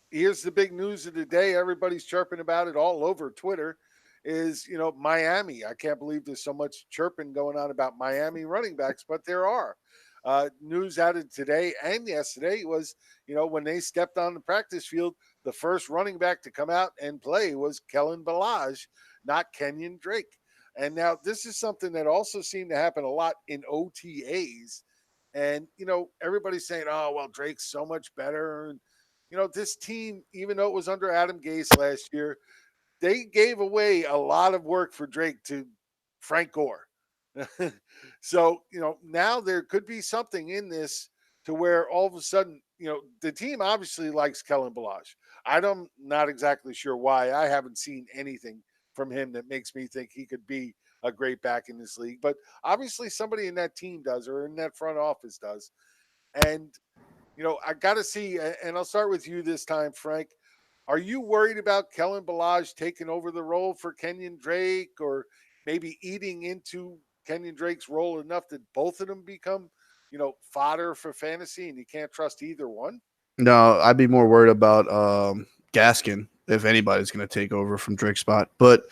Here's the big news of the day. Everybody's chirping about it all over Twitter. Is Miami? I can't believe there's so much chirping going on about Miami running backs, but there are. News out of today and yesterday was when they stepped on the practice field, the first running back to come out and play was Kellen Balaj, not Kenyon Drake. And now this is something that also seemed to happen a lot in OTAs. And everybody's saying, "Oh, well, Drake's so much better." And this team, even though it was under Adam Gase last year, they gave away a lot of work for Drake to Frank Gore. So, now there could be something in this to where all of a sudden, the team obviously likes Kellen Balaj. I'm not exactly sure why. I haven't seen anything from him that makes me think he could be a great back in this league. But obviously somebody in that team does, or in that front office does. And, I got to see, and I'll start with you this time, Frank. Are you worried about Kellen Balaj taking over the role for Kenyon Drake, or maybe eating into Kenyon Drake's role enough that both of them become, fodder for fantasy and you can't trust either one? No, I'd be more worried about Gaskin if anybody's going to take over from Drake's spot. But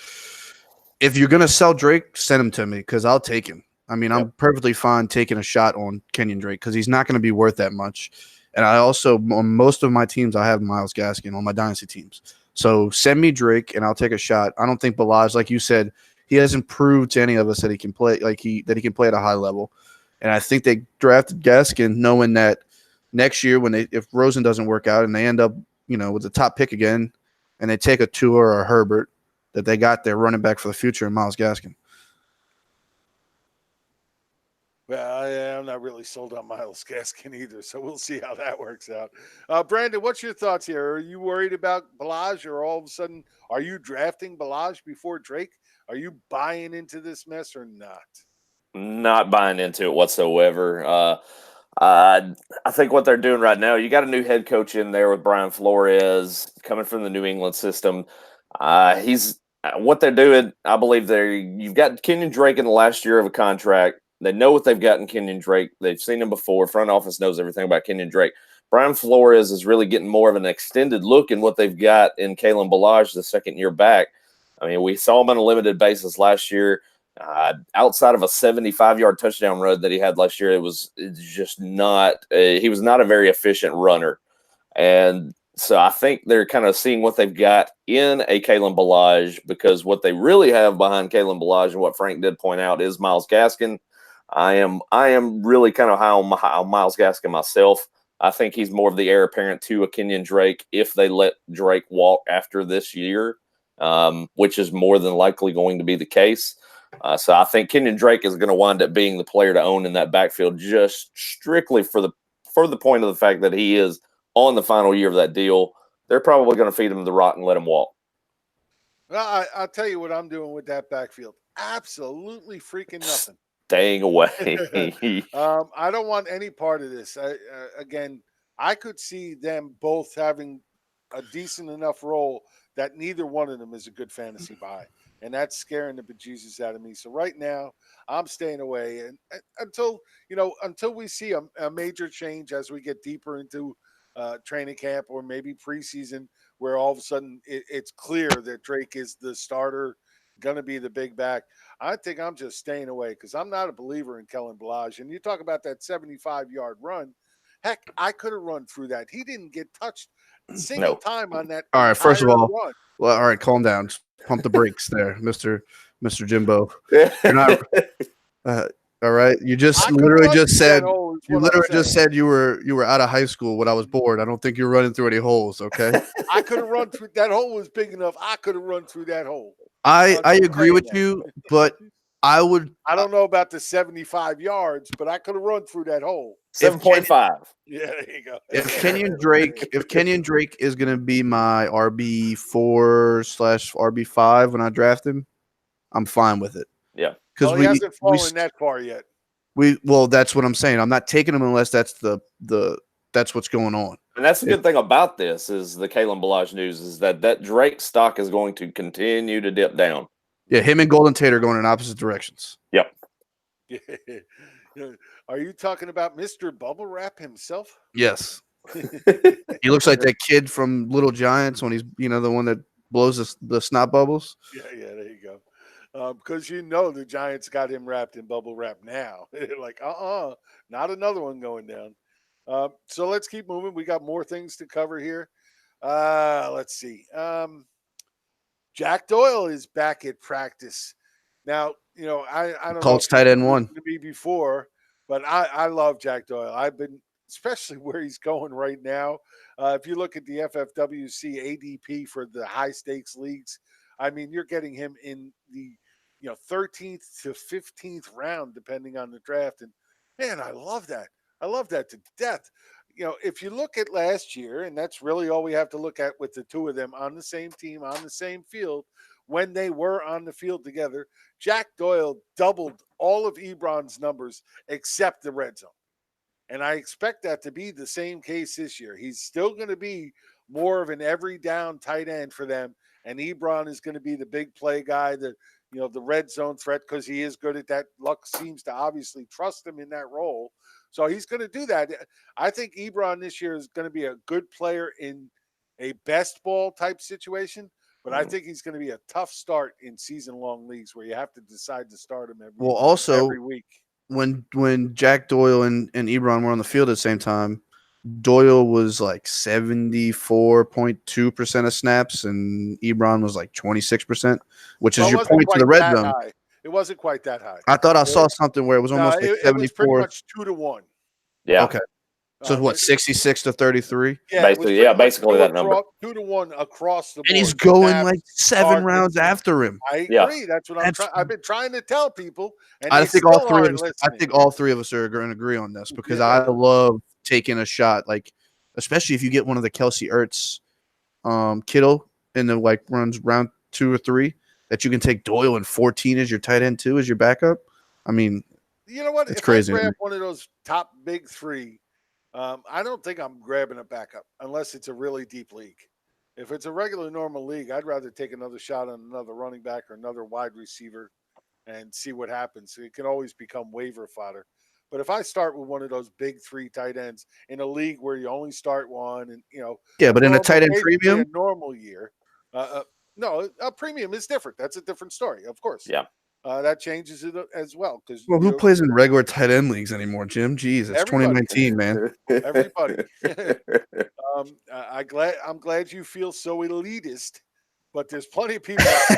if you're going to sell Drake, send him to me because I'll take him. I mean, I'm perfectly fine taking a shot on Kenyon Drake because he's not going to be worth that much. And I also, on most of my teams, I have Myles Gaskin on my dynasty teams. So send me Drake and I'll take a shot. I don't think Balaj, like you said, he hasn't proved to any of us that he can play that he can play at a high level. And I think they drafted Gaskin knowing that next year if Rosen doesn't work out and they end up, with the top pick again and they take a Tua or a Herbert, that they got their running back for the future in Myles Gaskin. Well, I'm not really sold on Myles Gaskin either, so we'll see how that works out. Brandon, what's your thoughts here? Are you worried about Balaj, or all of a sudden, are you drafting Balaj before Drake? Are you buying into this mess or not? Not buying into it whatsoever. I think what they're doing right now, you got a new head coach in there with Brian Flores coming from the New England system. He's what they're doing. I believe you've got Kenyon Drake in the last year of a contract. They know what they've got in Kenyon Drake. They've seen him before. Front office knows everything about Kenyon Drake. Brian Flores is really getting more of an extended look in what they've got in Kalen Balaj the second year back. I mean, we saw him on a limited basis last year. Outside of a 75-yard touchdown run that he had last year, it's just not he was not a very efficient runner. And so I think they're kind of seeing what they've got in a Kalen Balaj, because what they really have behind Kalen Balaj, and what Frank did point out, is Myles Gaskin. I am really kind of high on Myles Gaskin myself. I think he's more of the heir apparent to a Kenyon Drake if they let Drake walk after this year, which is more than likely going to be the case. So I think Kenyon Drake is going to wind up being the player to own in that backfield, just strictly for the point of the fact that he is on the final year of that deal. They're probably going to feed him the rock and let him walk. Well, I'll tell you what I'm doing with that backfield. Absolutely freaking nothing. Staying away. I don't want any part of this. Again, I could see them both having a decent enough role that neither one of them is a good fantasy buy. And that's scaring the bejesus out of me. So right now, I'm staying away, and until we see a major change as we get deeper into training camp, or maybe preseason, where all of a sudden it's clear that Drake is the starter, going to be the big back. I think I'm just staying away because I'm not a believer in Kellen Balaj. And you talk about that 75-yard run. Heck, I could have run through that. He didn't get touched a single time on that. All right, first of all, run. Well, all right, calm down. Just pump the brakes there, Mr. Jimbo. You're not all right. You just literally just said you were out of high school when I was bored. I don't think you're running through any holes, okay? I could have run through that hole. Was big enough. I could have run through that hole. I agree with you, but I don't know about the 75 yards, but I could have run through that hole. 7.5. Yeah, there you go. If Kenyon Drake is going to be my RB4/RB5 when I draft him, I'm fine with it. Yeah, because he hasn't fallen that far yet. That's what I'm saying. I'm not taking him unless that's that's what's going on. And that's the good thing about this is the Kalen Balaj news is that Drake stock is going to continue to dip down. Yeah, him and Golden Tate are going in opposite directions. Yep. All Are you talking about Mr. Bubble Wrap himself? Yes. He looks like that kid from Little Giants when he's, the one that blows the snot bubbles. Yeah, there you go. Because the Giants got him wrapped in bubble wrap now. Like, not another one going down. So let's keep moving. We got more things to cover here. Let's see. Jack Doyle is back at practice. Now, I don't know Colts if tight end you one. listened to me before, but I love Jack Doyle. I've been, especially where he's going right now. If you look at the FFWC ADP for the high stakes leagues, I mean, you're getting him in the 13th to 15th round, depending on the draft. And man, I love that. I love that to death. If you look at last year, and that's really all we have to look at with the two of them on the same team, on the same field, when they were on the field together, Jack Doyle doubled all of Ebron's numbers except the red zone. And I expect that to be the same case this year. He's still going to be more of an every down tight end for them. And Ebron is going to be the big play guy, the red zone threat, because he is good at that. Luck seems to obviously trust him in that role. So he's going to do that. I think Ebron this year is going to be a good player in a best ball type situation, but I think he's going to be a tough start in season-long leagues where you have to decide to start him every week. When Jack Doyle and Ebron were on the field at the same time, Doyle was like 74.2% of snaps, and Ebron was like 26%, which is your point to the red zone. High. It wasn't quite that high. I thought I saw something where it was almost like 74. It was pretty much 2-1. Yeah. Okay. So what, 66 to 33? Yeah, basically that number. 2-1 across the board. And he's going like 7 rounds after him. I agree. That's what I've been trying to tell people. And I think all three of us are going to agree on this because I love taking a shot, like especially if you get one of the Kelsey Ertz, Kittle in the runs round 2 or 3, that you can take Doyle and 14 as your tight end too as your backup. I mean, you know what? It's if crazy. I grab one of those top big 3, I don't think I'm grabbing a backup unless it's a really deep league. If it's a regular normal league, I'd rather take another shot on another running back or another wide receiver and see what happens. It can always become waiver fodder. But if I start with one of those big 3 tight ends in a league where you only start one, and but in a tight end premium, a normal year, no, a premium is different. That's a different story, of course. Yeah. That changes it as well. Because who plays in regular tight end leagues anymore, Jim? Jesus, 2019, man. Everybody. I'm glad you feel so elitist, but there's plenty of people out there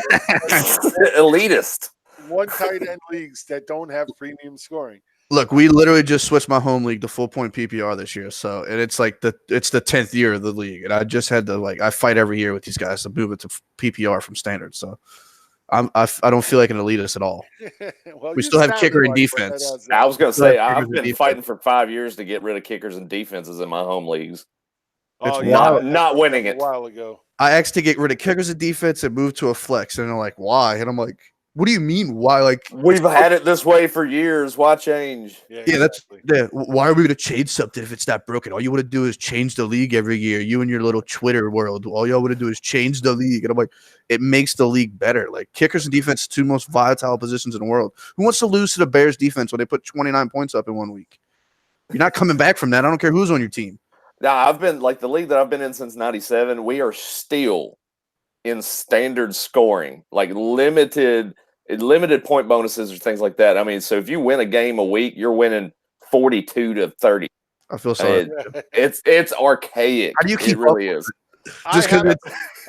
elitist. One tight end leagues that don't have premium scoring. Look, we literally just switched my home league to full point PPR this year, so and it's the 10th year of the league, and I just had to I fight every year with these guys to move it to PPR from standard. So I don't feel like an elitist at all. Well, we still have kicker and defense. I was going to say I've been fighting for 5 years to get rid of kickers and defenses in my home leagues. It's not winning it. A while ago, I asked to get rid of kickers and defense and move to a flex, and they're like, "Why?" And I'm like, "What do you mean? Why? Like we've had it this way for years. Why change?" Why are we going to change something if it's not broken? All you want to do is change the league every year. You and your little Twitter world. All y'all want to do is change the league. And I'm like, it makes the league better. Like kickers and defense, 2 most volatile positions in the world. Who wants to lose to the Bears defense when they put 29 points up in 1 week? You're not coming back from that. I don't care who's on your team. Now, I've been the league that I've been in since '97. We are still in standard scoring, limited point bonuses or things like that. I mean, so if you win a game a week, you're winning 42 to 30. I feel sorry. It's archaic. How do you keep it really up? Is. Just because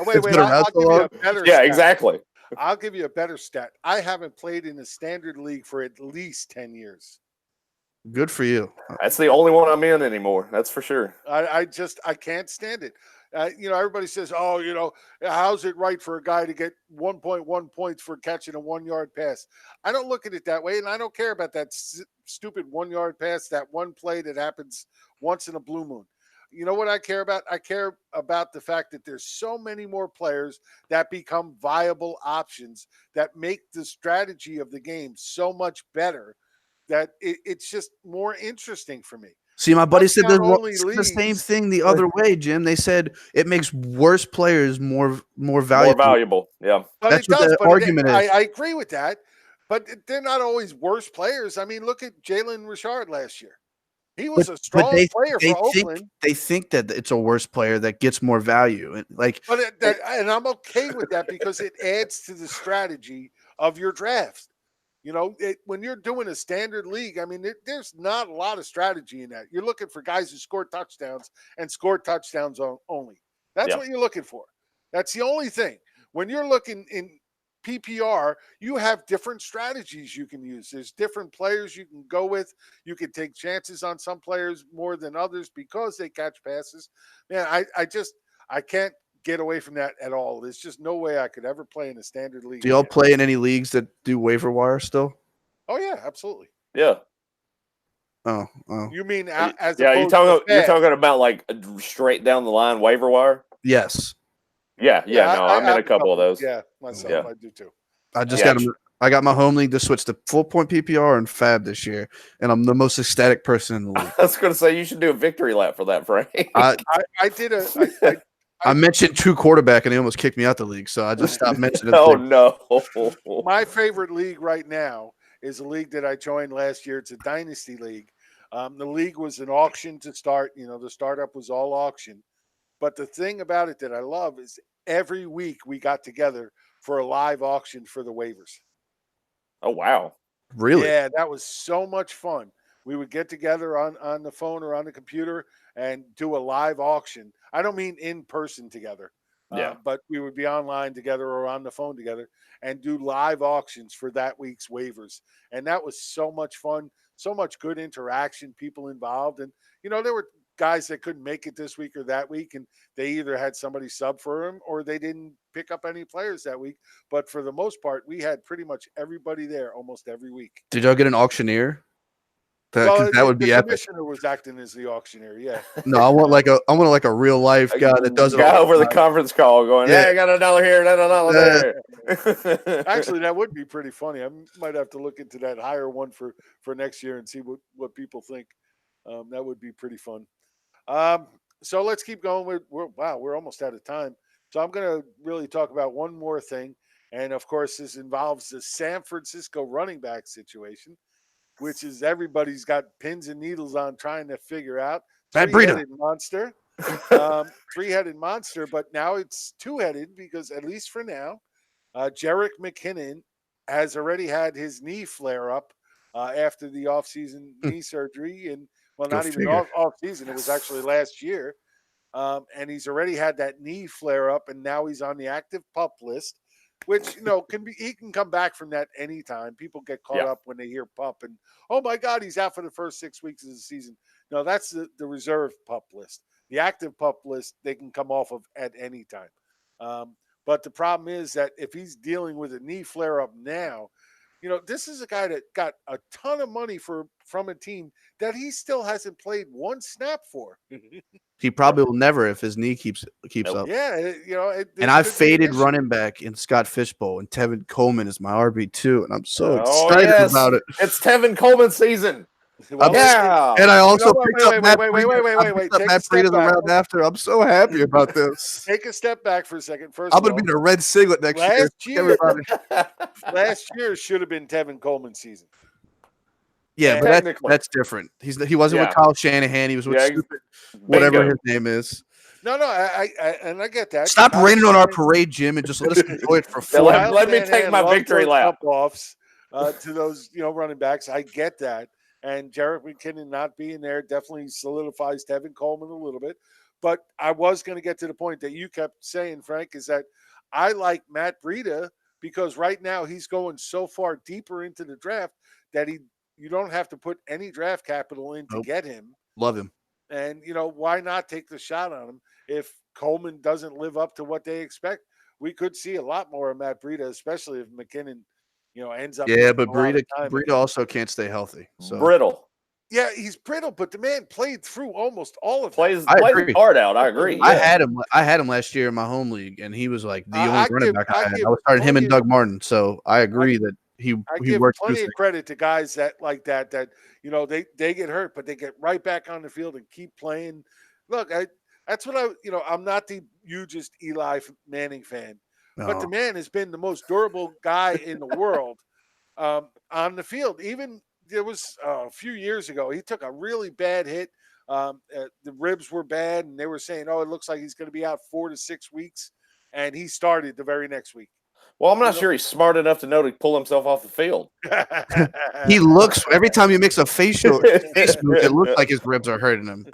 I'll give you a better stat. Exactly. I'll give you a better stat. I haven't played in a standard league for at least 10 years. Good for you. That's the only one I'm in anymore. That's for sure. I can't stand it. Everybody says, how's it right for a guy to get 1.1 points for catching a 1-yard pass? I don't look at it that way, and I don't care about that stupid 1-yard pass, that one play that happens once in a blue moon. You know what I care about? I care about the fact that there's so many more players that become viable options that make the strategy of the game so much better that it's just more interesting for me. See, my buddy said the same thing the other way, Jim. They said it makes worse players more valuable. More valuable, yeah. But that's what the argument is. I agree with that, but they're not always worse players. I mean, look at Jalen Richard last year. He was But a strong player they for think Oakland. they think that it's a worse player that gets more value, and But and I'm okay with that because it adds to the strategy of your draft. When you're doing a standard league, I mean, there's not a lot of strategy in that. You're looking for guys who score touchdowns and score touchdowns only. That's Yeah. what you're looking for. That's the only thing. When you're looking in PPR, you have different strategies you can use. There's different players you can go with. You can take chances on some players more than others because they catch passes. Man, I can't get away from that at all. There's just no way I could ever play in a standard league do y'all again. play in any leagues that do waiver wire still? Oh yeah, absolutely. Yeah. Oh, You mean Yeah, as you're opposed talking to you're fast? talking about like a straight down the line waiver wire. yes. Yeah. Yeah, No, I I'm in have a couple of those. Yeah, myself, Yeah. I do too. I just Yeah. I got my home league to switch to full point PPR and Fab this year, and I'm the most ecstatic person in the league. I was going to say you should do a victory lap for that, Frank. I I did I mentioned 2 quarterback, and they almost kicked me out the league, so I just stopped mentioning. Oh things. no! my favorite league right now is a league that I joined last year. It's a dynasty league. The league was an auction to start. The startup was all auction. But the thing about it that I love is every week we got together for a live auction for the waivers. Oh wow! Really? Yeah, that was so much fun. We would get together on the phone or on the computer and do a live auction. I don't mean in person together, Yeah. but we would be online together or on the phone together and do live auctions for that week's waivers. And that was so much fun, so much good interaction, people involved. And, there were guys that couldn't make it this week or that week, and they either had somebody sub for them or they didn't pick up any players that week. But for the most part, we had pretty much everybody there almost every week. Did y'all get an auctioneer? Well, That would the be epic. commissioner was acting as the auctioneer. Yeah. No, I want like a real life guy that does it. Guy all over the time. conference call going, Yeah. "Hey, I got $1 here, $1 there." Actually, that would be pretty funny. I might have to look into that, hire one for next year and see what people think. That would be pretty fun. So let's keep going. We're almost out of time. So I'm going to really talk about one more thing. And of course, this involves the San Francisco running back situation, which is everybody's got pins and needles on trying to figure out. Matt Breida. Three-headed monster. Three-headed monster, but now it's two-headed because at least for now, Jerick McKinnon has already had his knee flare up after the offseason knee surgery. And well, Go not even figure. off season. It was actually last year. And he's already had that knee flare up, and now he's on the active PUP list, which he can come back from that anytime. People get caught up when they hear PUP and oh my God, he's out for the first 6 weeks of the season. No, that's the reserve PUP list. The active PUP list they can come off of at any time. But the problem is that if he's dealing with a knee flare up now, this is a guy that got a ton of money from a team that he still hasn't played one snap for. He probably will never if his knee keeps up. Yeah, And I faded running back in Scott Fishbowl, and Tevin Coleman is my RB2, and I'm so excited about it. It's Tevin Coleman season. Well, Yeah. And I also wait, picked up Matt wait. Take a Matt step Breida the back. round after. I'm so happy about this. Take a step back for a second. First, I'm going to be in a red singlet next year. Last year should have been Tevin Coleman's season. Yeah, but that's different. He wasn't with Kyle Shanahan. He was with stupid, whatever his name is. No, I get that. Stop raining on our parade, Jim, and just let us enjoy it for fun. Let me take my victory lap. Offs to those running backs. I get that. And Jerick McKinnon not being there definitely solidifies Tevin Coleman a little bit. But I was going to get to the point that you kept saying, Frank, is that I like Matt Breida because right now he's going so far deeper into the draft that you don't have to put any draft capital in to get him. Love him. And, why not take the shot on him? If Coleman doesn't live up to what they expect, we could see a lot more of Matt Breida, especially if McKinnon ends up. Yeah, but Breida also can't stay healthy. So. Brittle. Yeah, he's brittle, but the man played through almost all of it. Plays hard out. I agree. I had him last year in my home league, and he was like the only running back I had. I was starting him and Doug Martin, so I agree that he give works plenty of credit to guys that they get hurt, but they get right back on the field and keep playing. Look, that's what I'm not the hugest Eli Manning fan, but the man has been the most durable guy in the world. on the field. Even there was a few years ago, he took a really bad hit. The ribs were bad, and they were saying, "Oh, it looks like he's going to be out 4 to 6 weeks," and he started the very next week. Well, I'm You not sure he's smart enough to know to pull himself off the field. He looks every time he makes a face move, it looks like his ribs are hurting him.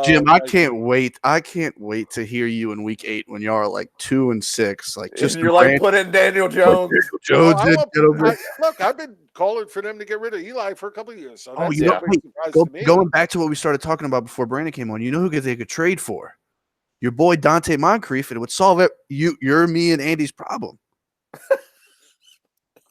Jim, I can't wait. I can't wait to hear you in week 8 when y'all are like 2-6. Like just you're like put in Daniel Jones. Look, I've been calling for them to get rid of Eli for a couple of years. So going back to what we started talking about before Brandon came on, you know who they could trade for? Your boy Dante Moncrief, and it would solve it. Your, me, and Andy's problem.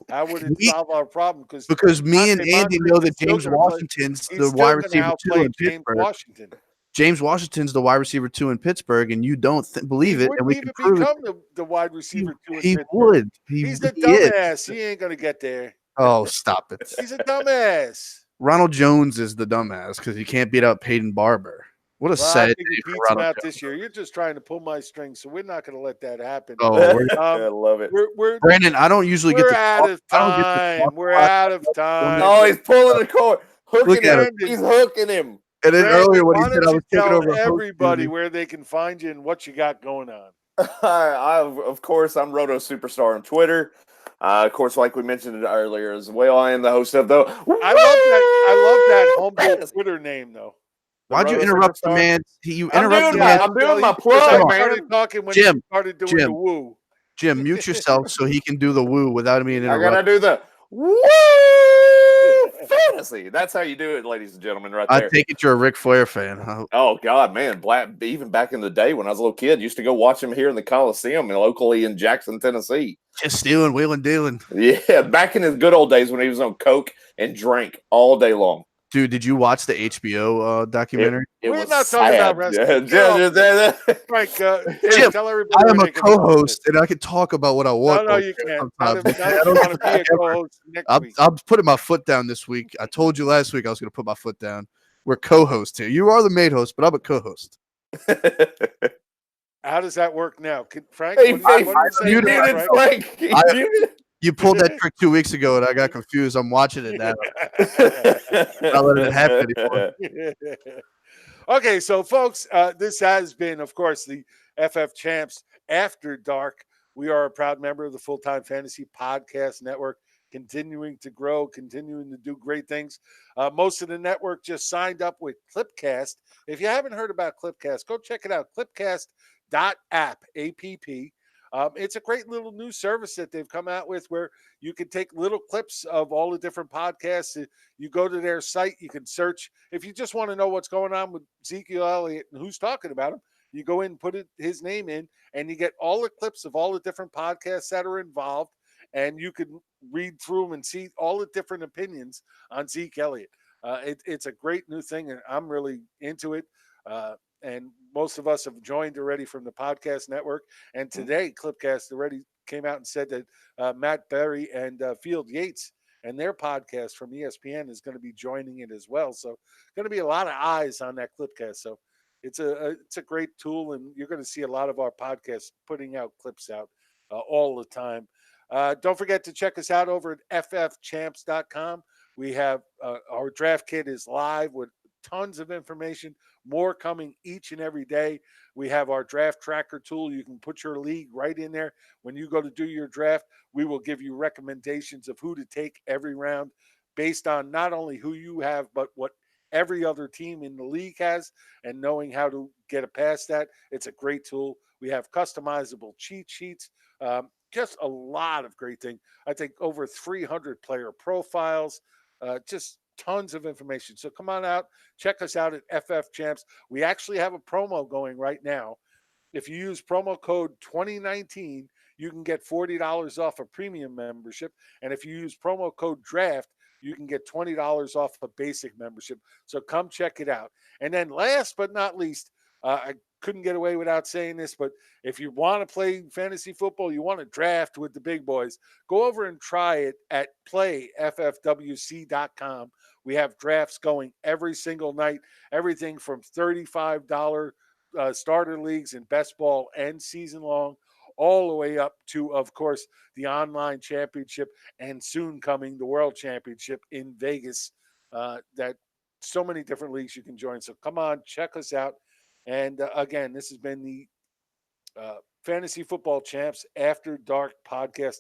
How would it solve our problem? Because me and Andy know that James Washington's the wide receiver 2 in Pittsburgh. James Washington's the wide receiver 2 in Pittsburgh, and you don't believe it. And we can prove become the wide receiver 2 in Pittsburgh. Would. He's a dumbass. He ain't going to get there. Oh, stop it. He's a dumbass. Ronald Jones is the dumbass because he can't beat out Peyton Barber. What a sad I think he beats him out this year. You're just trying to pull my strings, so we're not going to let that happen. Oh, I love it. Brandon, I don't usually get out of time. We're out of time. Oh, he's pulling the cord. He's hooking him. And then earlier when he said I was taking over everybody where they can find you and what you got going on. Of course, I'm Roto Superstar on Twitter. Of course, like we mentioned earlier as well, I am the host of the. I love that humble Twitter name though. Why'd you interrupt the man? I'm doing my plug, man. Jim, started doing the woo. Jim, mute yourself so he can do the woo without me interrupting. I gotta do the woo fantasy. That's how you do it, ladies and gentlemen, right there. I take it you're a Ric Flair fan. Oh God, man! Even back in the day when I was a little kid, used to go watch him here in the Coliseum and locally in Jackson, Tennessee. Just stealing, wheeling, dealing. Yeah, back in his good old days when he was on coke and drank all day long. Dude, did you watch the HBO documentary? We're not talking about wrestling. Frank, Jim, tell everybody I am a co-host, and I can talk about what I want. No, you can't. I don't want to be a co-host next week. I'm putting my foot down this week. I told you last week I was going to put my foot down. We're co-hosts here. You are the main host, but I'm a co-host. How does that work now? Frank? You pulled that trick 2 weeks ago, and I got confused. I'm watching it now. Not letting it happen anymore. Okay, so folks, this has been, of course, the FF Champs After Dark. We are a proud member of the Full-Time Fantasy Podcast Network, continuing to grow, continuing to do great things. Most of the network just signed up with Clipcast. If you haven't heard about Clipcast, go check it out, clipcast.app, A-P-P. It's a great little new service that they've come out with where you can take little clips of all the different podcasts. You go to their site, you can search. If you just want to know what's going on with Ezekiel Elliott and who's talking about him, you go in and put his name in, and you get all the clips of all the different podcasts that are involved, and you can read through them and see all the different opinions on Zeke Elliott. It's a great new thing, and I'm really into it. And most of us have joined already from the podcast network. And today, Clipcast already came out and said that Matt Berry and Field Yates and their podcast from ESPN is going to be joining it as well. So going to be a lot of eyes on that Clipcast. So it's a great tool, and you're going to see a lot of our podcasts putting out clips out all the time. Don't forget to check us out over at ffchamps.com. We have our draft kit is live with tons of information, more coming each and every day. We have our draft tracker tool. You can put your league right in there. When you go to do your draft, we will give you recommendations of who to take every round based on not only who you have, but what every other team in the league has, and knowing how to get it past that. It's a great tool. We have customizable cheat sheets, just a lot of great things. I think over 300 player profiles, just tons of information. So come on out, check us out at FF Champs. We actually have a promo going right now. If you use promo code 2019, you can get $40 off a premium membership. And if you use promo code DRAFT, you can get $20 off a basic membership. So come check it out. And then last but not least, I couldn't get away without saying this, but if you want to play fantasy football, you want to draft with the big boys, go over and try it at playffwc.com. We have drafts going every single night, everything from $35 starter leagues in best ball and season long, all the way up to, of course, the online championship and soon coming the world championship in Vegas. That so many different leagues you can join. So come on, check us out. And again, this has been the Fantasy Football Champs After Dark podcast.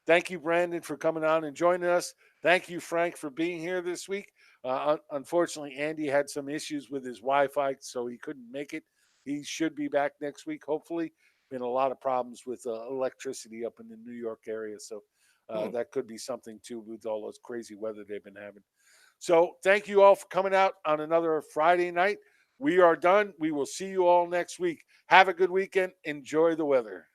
Thank you, Brandon, for coming on and joining us. Thank you, Frank, for being here this week. Unfortunately, Andy had some issues with his Wi-Fi, so he couldn't make it. He should be back next week, hopefully. Been a lot of problems with electricity up in the New York area, so that could be something too with all those crazy weather they've been having. So thank you all for coming out on another Friday night. We are done. We will see you all next week. Have a good weekend. Enjoy the weather.